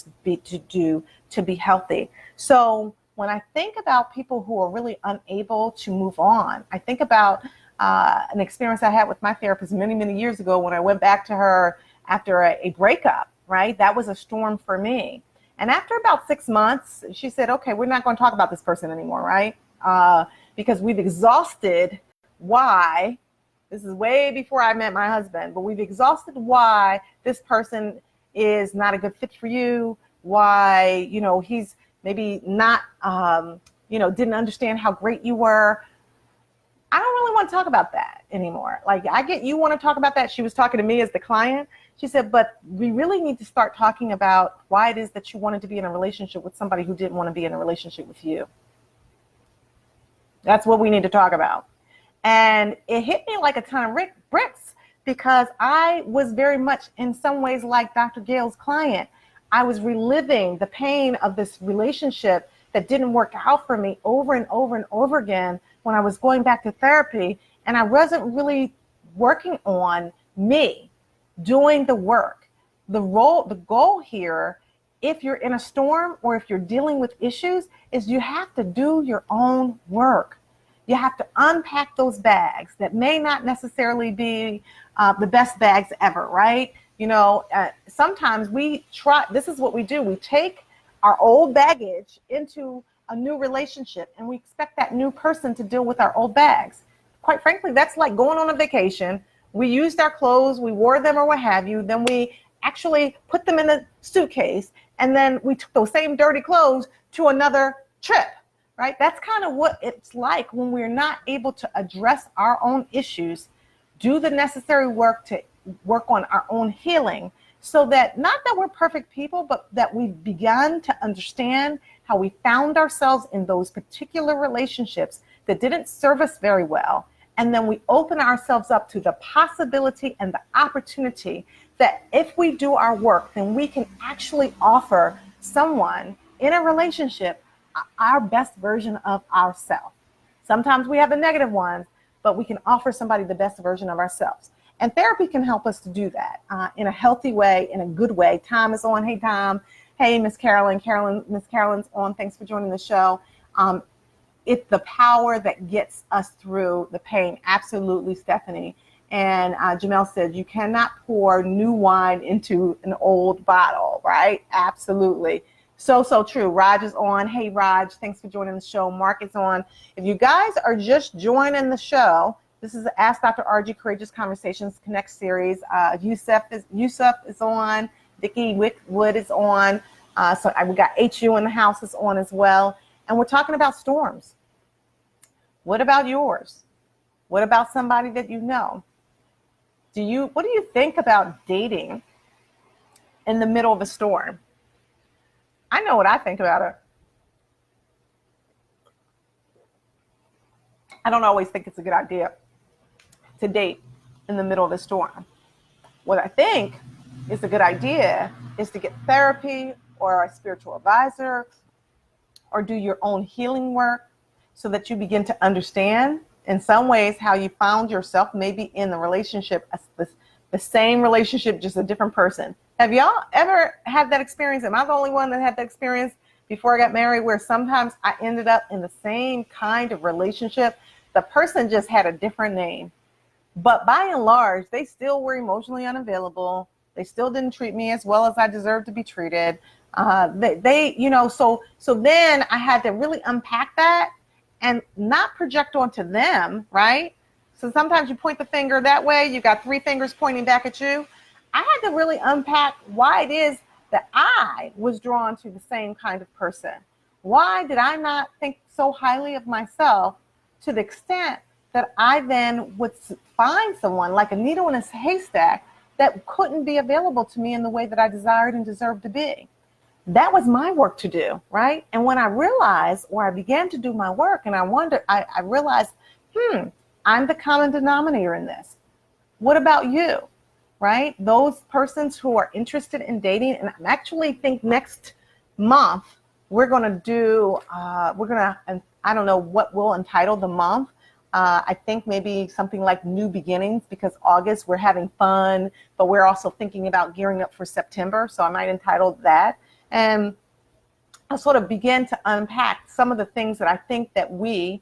to do to be healthy. So when I think about people who are really unable to move on, I think about an experience I had with my therapist many, many years ago when I went back to her after a breakup, right? That was a storm for me. And after about 6 months, she said, okay, we're not going to talk about this person anymore, right? Because we've exhausted why. This is way before I met my husband, but we've exhausted why this person is not a good fit for you, why, he's maybe not, didn't understand how great you were. I don't really want to talk about that anymore. Like, I get you want to talk about that. She was talking to me as the client. She said, but we really need to start talking about why it is that you wanted to be in a relationship with somebody who didn't want to be in a relationship with you. That's what we need to talk about. And it hit me like a ton of bricks because I was very much in some ways like Dr. Gale's client. I was reliving the pain of this relationship that didn't work out for me over and over and over again when I was going back to therapy. And I wasn't really working on me, doing the work. The goal here, if you're in a storm or if you're dealing with issues, is you have to do your own work. You have to unpack those bags that may not necessarily be the best bags ever, right? Sometimes this is what we do. We take our old baggage into a new relationship and we expect that new person to deal with our old bags. Quite frankly, that's like going on a vacation. We used our clothes, we wore them or what have you, then we actually put them in a suitcase and then we took those same dirty clothes to another trip, right? That's kind of what it's like when we're not able to address our own issues, do the necessary work to work on our own healing, so that not that we're perfect people, but that we've begun to understand how we found ourselves in those particular relationships that didn't serve us very well. And then we open ourselves up to the possibility and the opportunity that if we do our work, then we can actually offer someone in a relationship our best version of ourselves. Sometimes we have the negative ones, but we can offer somebody the best version of ourselves. And therapy can help us to do that in a healthy way, in a good way. Tom is on. Hey, Tom. Hey, Miss Carolyn. Miss Carolyn's on. Thanks for joining the show. It's the power that gets us through the pain. Absolutely, Stephanie. And Jamel said, you cannot pour new wine into an old bottle, right? Absolutely. So true. Raj is on. Hey, Raj. Thanks for joining the show. Mark is on. If you guys are just joining the show, this is the Ask Dr. Argie Courageous Conversations Connect series. Yusuf is on. Vicki Wood is on. We got HU in the house is on as well. And we're talking about storms. What about yours? What about somebody that you know? What do you think about dating in the middle of a storm? I know what I think about it. I don't always think it's a good idea to date in the middle of the storm. What I think is a good idea is to get therapy or a spiritual advisor or do your own healing work so that you begin to understand in some ways how you found yourself maybe in the relationship, the same relationship, just a different person. Have y'all ever had that experience? Am I the only one that had that experience before I got married where sometimes I ended up in the same kind of relationship? The person just had a different name. But by and large, they still were emotionally unavailable. They still didn't treat me as well as I deserved to be treated. So then I had to really unpack that and not project onto them, right? So sometimes you point the finger that way, you got three fingers pointing back at you. I had to really unpack why it is that I was drawn to the same kind of person. Why did I not think so highly of myself to the extent that I then would find someone like a needle in a haystack that couldn't be available to me in the way that I desired and deserved to be? that was my work to do, right? And when I realized, or I began to do my work, and I realized, I'm the common denominator in this. What about you, right? Those persons who are interested in dating, and I actually think next month we're going to do, I don't know what we'll entitle the month. I think maybe something like New Beginnings, because August we're having fun, but we're also thinking about gearing up for September. So I might entitle that. And I'll sort of begin to unpack some of the things that I think that we,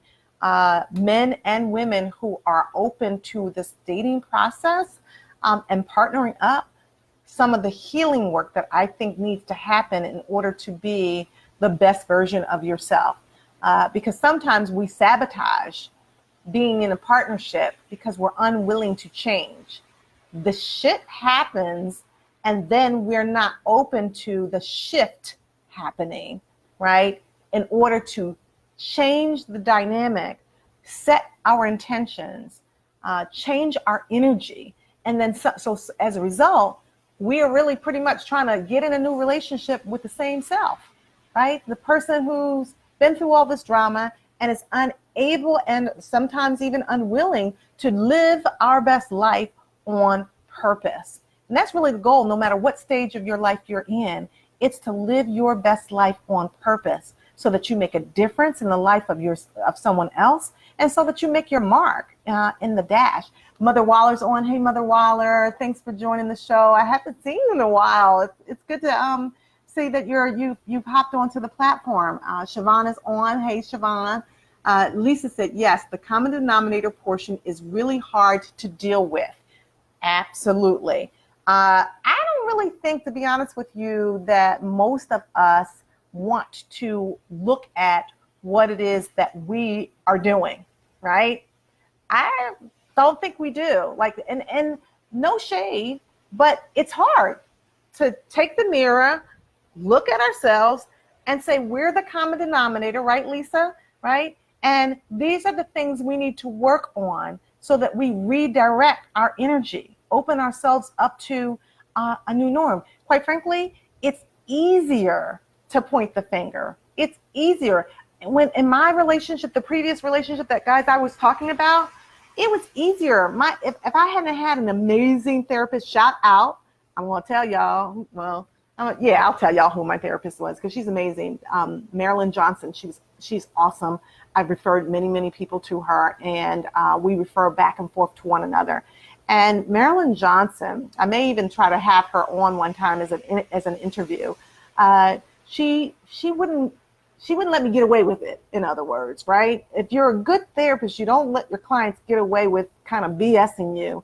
men and women who are open to this dating process and partnering up, some of the healing work that I think needs to happen in order to be the best version of yourself. Because sometimes we sabotage being in a partnership because we're unwilling to change. The shit happens, and then we're not open to the shift happening, right? In order to change the dynamic, set our intentions, change our energy. And then so as a result, we are really pretty much trying to get in a new relationship with the same self, right? The person who's been through all this drama and is unable and sometimes even unwilling to live our best life on purpose. And that's really the goal, no matter what stage of your life you're in. It's to live your best life on purpose so that you make a difference in the life of someone else, and so that you make your mark in the dash. Mother Waller's on. Hey, Mother Waller, thanks for joining the show. I haven't seen you in a while. It's good to see that you've hopped onto the platform. Siobhan is on. Hey, Siobhan. Lisa said, yes, the common denominator portion is really hard to deal with. Absolutely. I don't really think, to be honest with you, that most of us want to look at what it is that we are doing, right? I don't think we do. And no shade, but it's hard to take the mirror, look at ourselves, and say, we're the common denominator, right, Lisa? Right? And these are the things we need to work on so that we redirect our energy, open ourselves up to a new norm. Quite frankly, it's easier to point the finger. It's easier. When in my relationship, the previous relationship that guys I was talking about, it was easier. If I hadn't had an amazing therapist, shout out, I'm going to tell y'all, I'll tell y'all who my therapist was, because she's amazing. Marilyn Johnson, she's awesome. I've referred many people to her, and we refer back and forth to one another. And Marilyn Johnson, I may even try to have her on one time as an interview. She wouldn't let me get away with it, in other words, right? If you're a good therapist, you don't let your clients get away with kind of BSing you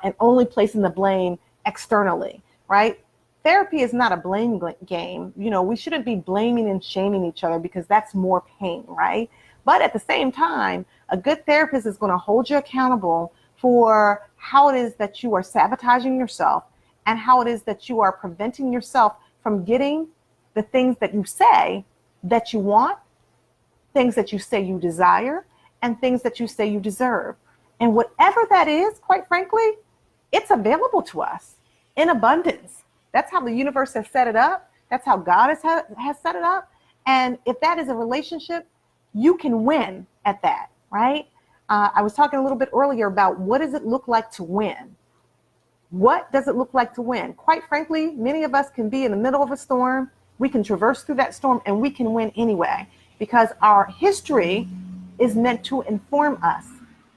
and only placing the blame externally, right? Therapy is not a blame game. We shouldn't be blaming and shaming each other, because that's more pain, right? But at the same time, a good therapist is going to hold you accountable for how it is that you are sabotaging yourself, and how it is that you are preventing yourself from getting the things that you say that you want, things that you say you desire, and things that you say you deserve. And whatever that is, quite frankly, it's available to us in abundance. That's how the universe has set it up. That's how God has set it up. And if that is a relationship, you can win at that, right? I was talking a little bit earlier about what does it look like to win? What does it look like to win? Quite frankly, many of us can be in the middle of a storm. We can traverse through that storm and we can win anyway, because our history is meant to inform us,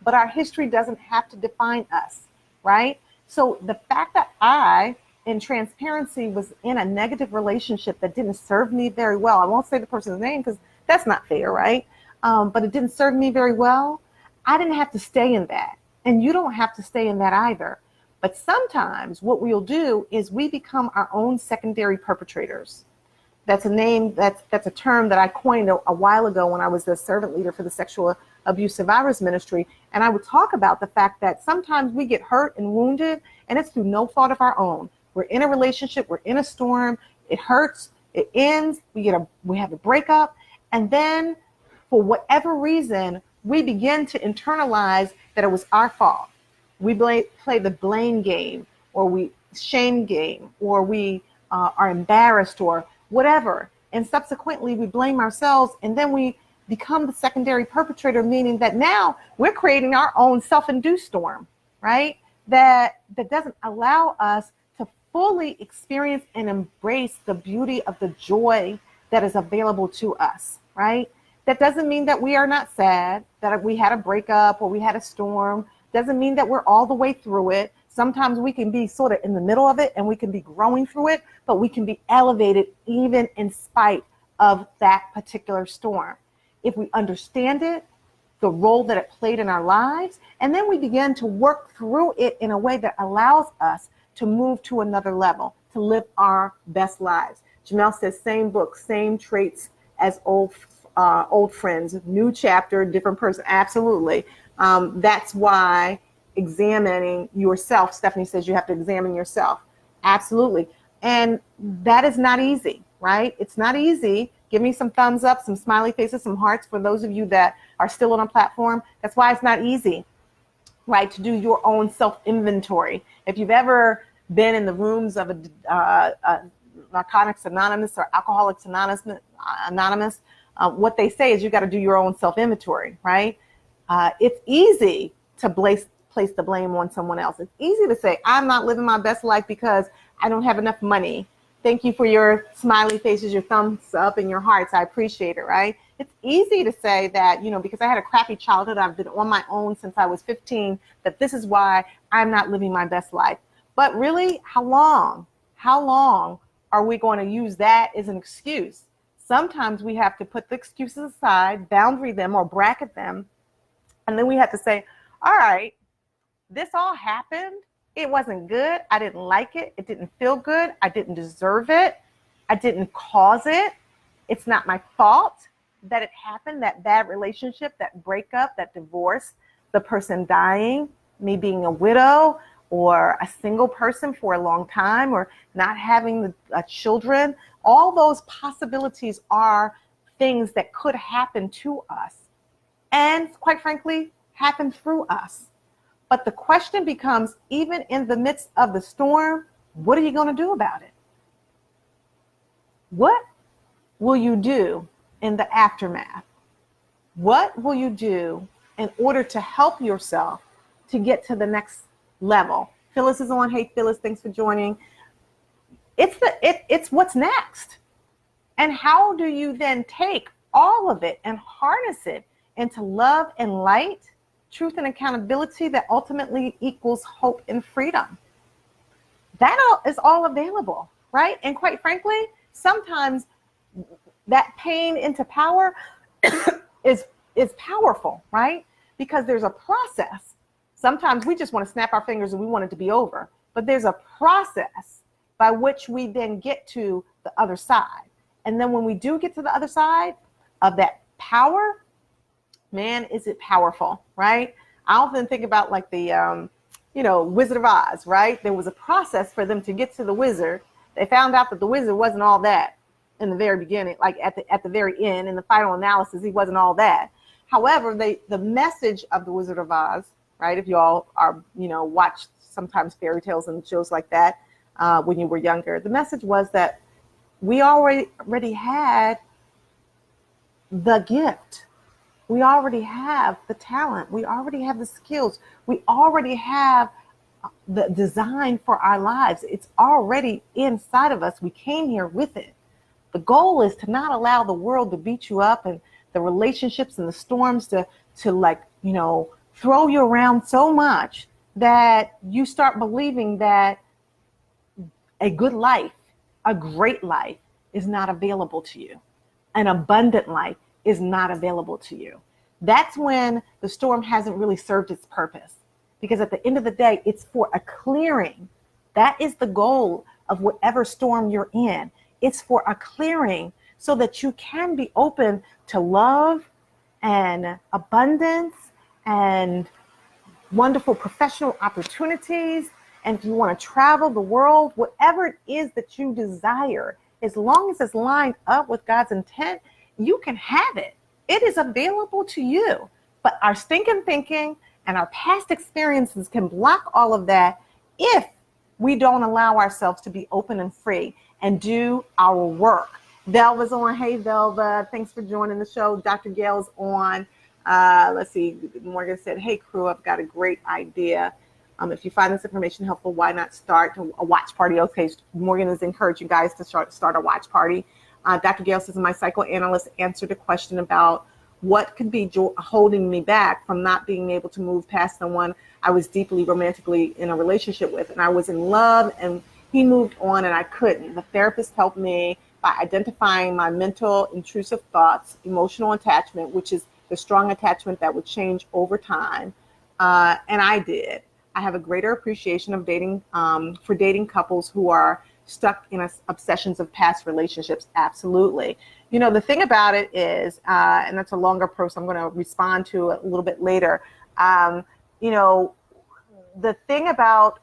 but our history doesn't have to define us, right? So the fact that I, in transparency, was in a negative relationship that didn't serve me very well, I won't say the person's name because that's not fair, right? But it didn't serve me very well. I didn't have to stay in that. And you don't have to stay in that either. But sometimes what we'll do is we become our own secondary perpetrators. That's a term that I coined a while ago when I was the servant leader for the Sexual Abuse Survivors Ministry. And I would talk about the fact that sometimes we get hurt and wounded, and it's through no fault of our own. We're in a relationship, we're in a storm, it hurts, it ends, we have a breakup, and then for whatever reason, we begin to internalize that it was our fault. We play the blame game, or we shame game, or we are embarrassed, or whatever. And subsequently we blame ourselves, and then we become the secondary perpetrator, meaning that now we're creating our own self-induced storm, right? That doesn't allow us to fully experience and embrace the beauty of the joy that is available to us, right? That doesn't mean that we are not sad, that we had a breakup or we had a storm. Doesn't mean that we're all the way through it. Sometimes we can be sort of in the middle of it and we can be growing through it, but we can be elevated even in spite of that particular storm. If we understand it, the role that it played in our lives, and then we begin to work through it in a way that allows us to move to another level, to live our best lives. Jamel says, same book, same traits as old friends, new chapter, different person. Absolutely. That's why examining yourself, Stephanie says you have to examine yourself. Absolutely. And that is not easy, right? It's not easy. Give me some thumbs up, some smiley faces, some hearts for those of you that are still on a platform. That's why it's not easy, right, to do your own self-inventory. If you've ever been in the rooms of a Narcotics Anonymous or Alcoholics Anonymous, what they say is you got to do your own self-inventory, right? It's easy to place the blame on someone else. It's easy to say, I'm not living my best life because I don't have enough money. Thank you for your smiley faces, your thumbs up, and your hearts. I appreciate it, right? It's easy to say that, because I had a crappy childhood, I've been on my own since I was 15, that this is why I'm not living my best life. But really, how long? How long are we going to use that as an excuse? Sometimes we have to put the excuses aside, boundary them or bracket them, and then we have to say, all right, this all happened. It wasn't good. I didn't like it. It didn't feel good. I didn't deserve it. I didn't cause it. It's not my fault that it happened, that bad relationship, that breakup, that divorce, the person dying, me being a widow or a single person for a long time or not having children. All those possibilities are things that could happen to us and, quite frankly, happen through us. But the question becomes, even in the midst of the storm, what are you going to do about it? What will you do in the aftermath? What will you do in order to help yourself to get to the next level? Phyllis is on. Hey, Phyllis, thanks for joining. It's what's next. And how do you then take all of it and harness it into love and light, truth and accountability that ultimately equals hope and freedom? That is all available, right? And quite frankly, sometimes that pain into power is powerful, right? Because there's a process. Sometimes we just want to snap our fingers and we want it to be over. But there's a process by which we then get to the other side. And then when we do get to the other side of that power, man, is it powerful, right? I often think about like the, Wizard of Oz, right? There was a process for them to get to the wizard. They found out that the wizard wasn't all that in the very beginning, like at the very end, in the final analysis, he wasn't all that. However, the message of the Wizard of Oz, right? If you all are, watch sometimes fairy tales and shows like that when you were younger, the message was that we already had the gift. We already have the talent. We already have the skills. We already have the design for our lives. It's already inside of us. We came here with it. The goal is to not allow the world to beat you up and the relationships and the storms to throw you around so much that you start believing that a good life, a great life is not available to you. An abundant life is not available to you. That's when the storm hasn't really served its purpose. Because at the end of the day, it's for a clearing. That is the goal of whatever storm you're in. It's for a clearing so that you can be open to love and abundance and wonderful professional opportunities. And if you want to travel the world, whatever it is that you desire, as long as it's lined up with God's intent, you can have it. It is available to you. But our stinking thinking and our past experiences can block all of that if we don't allow ourselves to be open and free and do our work Velva's on. Hey, Velva. Thanks for joining the show. Dr. Gail's on. Let's see. Morgan said, hey, crew, I've got a great idea. If you find this information helpful, why not start a watch party? Okay, Morgan is encouraging guys to start a watch party. Dr. Gail says, my psychoanalyst answered a question about what could be holding me back from not being able to move past someone I was deeply romantically in a relationship with. And I was in love and he moved on and I couldn't. The therapist helped me by identifying my mental intrusive thoughts, emotional attachment, which is the strong attachment that would change over time. And I did. I have a greater appreciation of dating for dating couples who are stuck in obsessions of past relationships. Absolutely. You know, the thing about it is, and that's a longer post I'm going to respond to a little bit later. You know, the thing about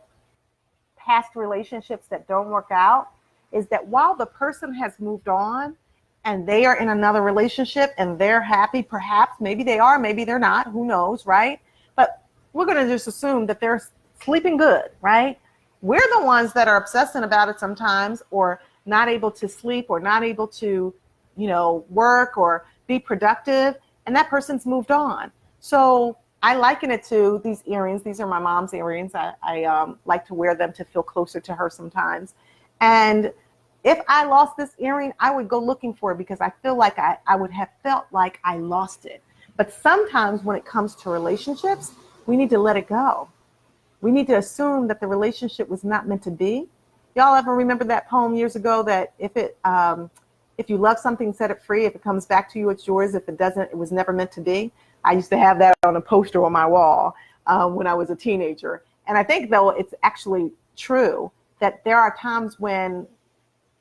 past relationships that don't work out is that while the person has moved on and they are in another relationship and they're happy, perhaps, maybe they are, maybe they're not, who knows, right? But we're going to just assume that they're sleeping good, right? We're the ones that are obsessing about it sometimes, or not able to sleep, or not able to, you know, work or be productive, and that person's moved on. So I liken it to these earrings. These are my mom's earrings. I like to wear them to feel closer to her sometimes. And if I lost this earring, I would go looking for it because I feel like I would have felt like I lost it. But sometimes when it comes to relationships, we need to let it go. We need to assume that the relationship was not meant to be. Y'all ever remember that poem years ago that if you love something, set it free. If it comes back to you, it's yours. If it doesn't, it was never meant to be. I used to have that on a poster on my wall when I was a teenager. And I think, though, it's actually true that there are times when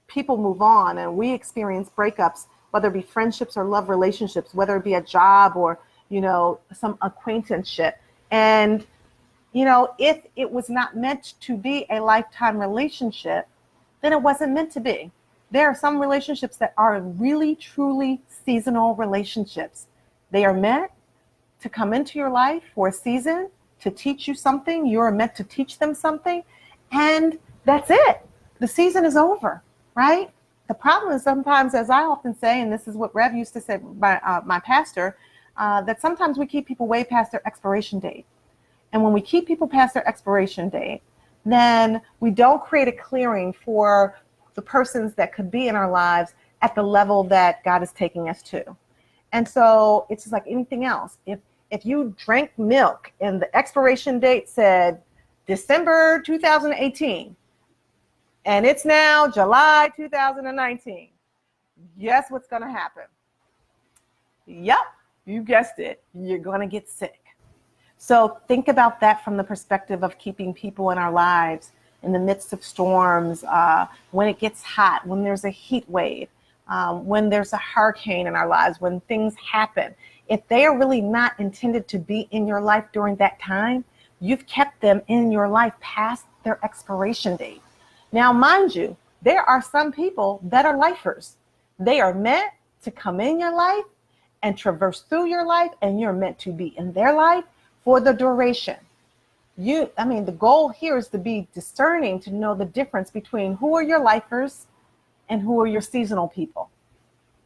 people move on and we experience breakups, whether it be friendships or love relationships, whether it be a job or, you know, some acquaintanceship. And you know, if it was not meant to be a lifetime relationship, then it wasn't meant to be. There are some relationships that are really, truly seasonal relationships. They are meant to come into your life for a season, to teach you something. You're meant to teach them something. And that's it. The season is over, right? The problem is sometimes, as I often say, and this is what Rev used to say, my pastor, that sometimes we keep people way past their expiration date. And when we keep people past their expiration date, then we don't create a clearing for the persons that could be in our lives at the level that God is taking us to. And so it's just like anything else. If you drank milk and the expiration date said December 2018, and it's now July 2019, guess what's going to happen? Yep, you guessed it. You're going to get sick. So think about that from the perspective of keeping people in our lives in the midst of storms, when it gets hot, when there's a heat wave, when there's a hurricane in our lives, when things happen. If they are really not intended to be in your life during that time, you've kept them in your life past their expiration date. Now, mind you, there are some people that are lifers. They are meant to come in your life and traverse through your life, and you're meant to be in their life for the duration. The goal here is to be discerning, to know the difference between who are your lifers and who are your seasonal people.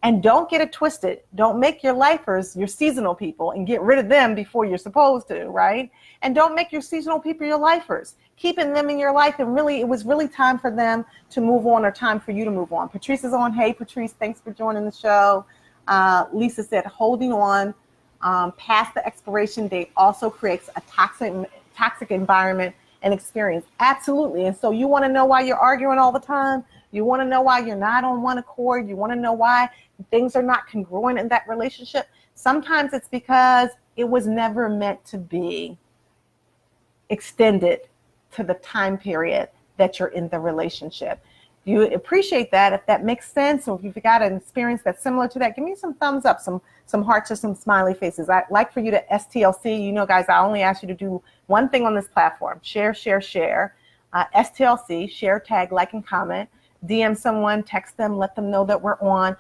And don't get it twisted. Don't make your lifers your seasonal people and get rid of them before you're supposed to, right? And don't make your seasonal people your lifers. Keeping them in your life, and really, it was really time for them to move on, or time for you to move on. Patrice is on. Hey, Patrice, thanks for joining the show. Lisa said, holding on past the expiration date also creates a toxic environment and experience. Absolutely. And so you want to know why you're arguing all the time? You want to know why you're not on one accord? You want to know why things are not congruent in that relationship? Sometimes it's because it was never meant to be extended to the time period that you're in the relationship. You appreciate that. If that makes sense, or if you've got an experience that's similar to that, give me some thumbs up, some hearts, or some smiley faces. I'd like for you to STLC. You know, guys, I only ask you to do one thing on this platform: share. STLC, share, tag, like, and comment. DM someone, text them, let them know that we're on.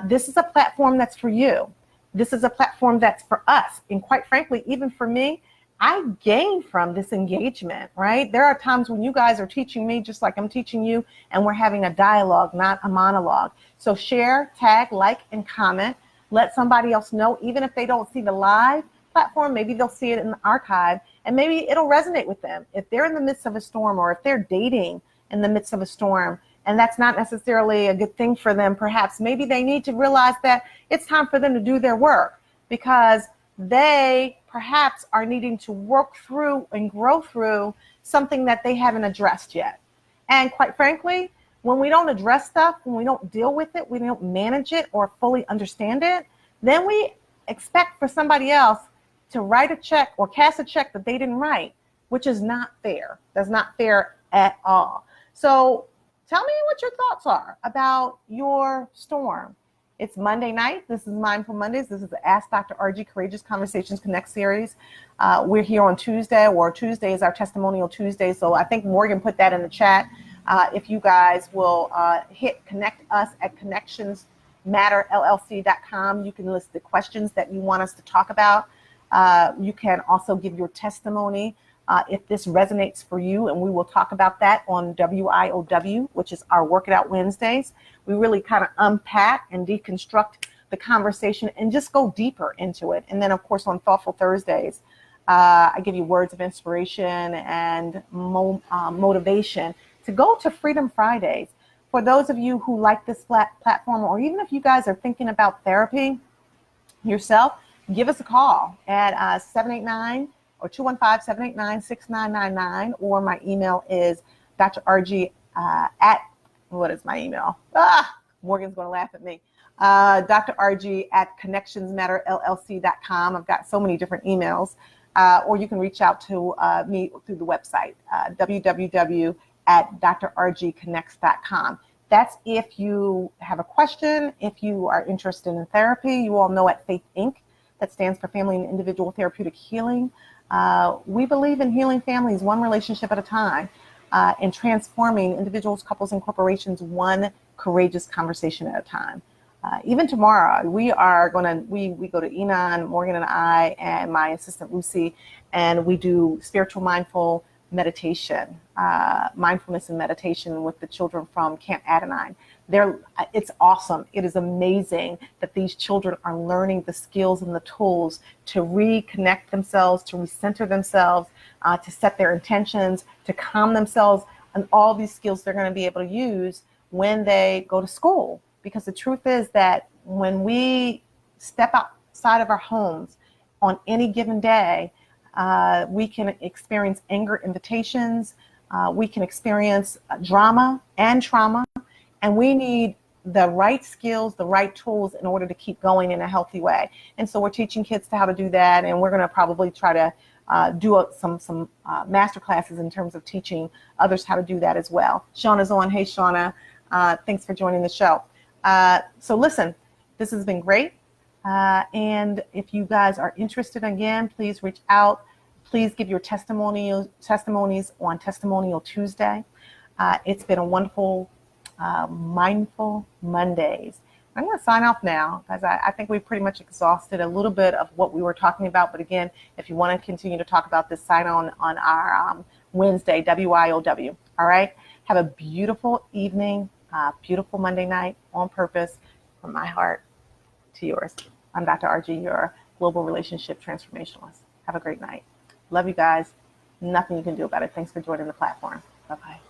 This is a platform that's for you. This is a platform that's for us. And quite frankly, even for me, I gain from this engagement, right? There are times when you guys are teaching me just like I'm teaching you, and we're having a dialogue, not a monologue. So share, tag, like, and comment. Let somebody else know, even if they don't see the live platform, maybe they'll see it in the archive, and maybe it'll resonate with them. If they're in the midst of a storm, or if they're dating in the midst of a storm, and that's not necessarily a good thing for them, perhaps maybe they need to realize that it's time for them to do their work, because they perhaps are needing to work through and grow through something that they haven't addressed yet. And quite frankly, when we don't address stuff, when we don't deal with it, we don't manage it or fully understand it, then we expect for somebody else to write a check or cast a check that they didn't write, which is not fair. That's not fair at all. So tell me what your thoughts are about your storm. It's Monday night. This is Mindful Mondays. This is the Ask Dr. Argie Courageous Conversations Connect series. We're here on Tuesday, or Tuesday is our Testimonial Tuesday. So I think Morgan put that in the chat. If you guys will hit connect us at connectionsmatterllc.com, you can list the questions that you want us to talk about. You can also give your testimony if this resonates for you, and we will talk about that on WIOW, which is our Work It Out Wednesdays. We really kind of unpack and deconstruct the conversation and just go deeper into it. And then, of course, on Thoughtful Thursdays, I give you words of inspiration and motivation to go to Freedom Fridays. For those of you who like this platform, or even if you guys are thinking about therapy yourself, give us a call at 789 or 215-789-6999, or my email is Dr. Argie at, what is my email? Morgan's going to laugh at me. Dr. Argie at connectionsmatterllc.com. I've got so many different emails. Or you can reach out to me through the website, www.drargieconnects.com. That's if you have a question, if you are interested in therapy. You all know at Faith Inc., that stands for Family and Individual Therapeutic Healing. We believe in healing families one relationship at a time, and transforming individuals, couples, and corporations one courageous conversation at a time. Even tomorrow, we are going to, we go to Enon, Morgan and I, and my assistant Lucy, and we do spiritual mindful meditation, mindfulness and meditation with the children from Camp Adenine. It's awesome. It is amazing that these children are learning the skills and the tools to reconnect themselves, to recenter themselves, to set their intentions, to calm themselves, and all these skills they're going to be able to use when they go to school. Because the truth is that when we step outside of our homes on any given day, we can experience anger invitations, we can experience drama and trauma, and we need the right skills, the right tools in order to keep going in a healthy way. And so we're teaching kids how to do that, and we're going to probably try to do some master classes in terms of teaching others how to do that as well. Shauna's on. Hey, Shauna. Thanks for joining the show. So listen, this has been great. And if you guys are interested, again, please reach out. Please give your testimonies on Testimonial Tuesday. It's been a wonderful, Mindful Mondays. I'm going to sign off now, because I think we've pretty much exhausted a little bit of what we were talking about. But again, if you want to continue to talk about this, sign on our Wednesday, WIOW. All right. Have a beautiful evening, beautiful Monday night on purpose, from my heart to yours. I'm Dr. Argie, your global relationship transformationalist. Have a great night. Love you guys. Nothing you can do about it. Thanks for joining the platform. Bye-bye.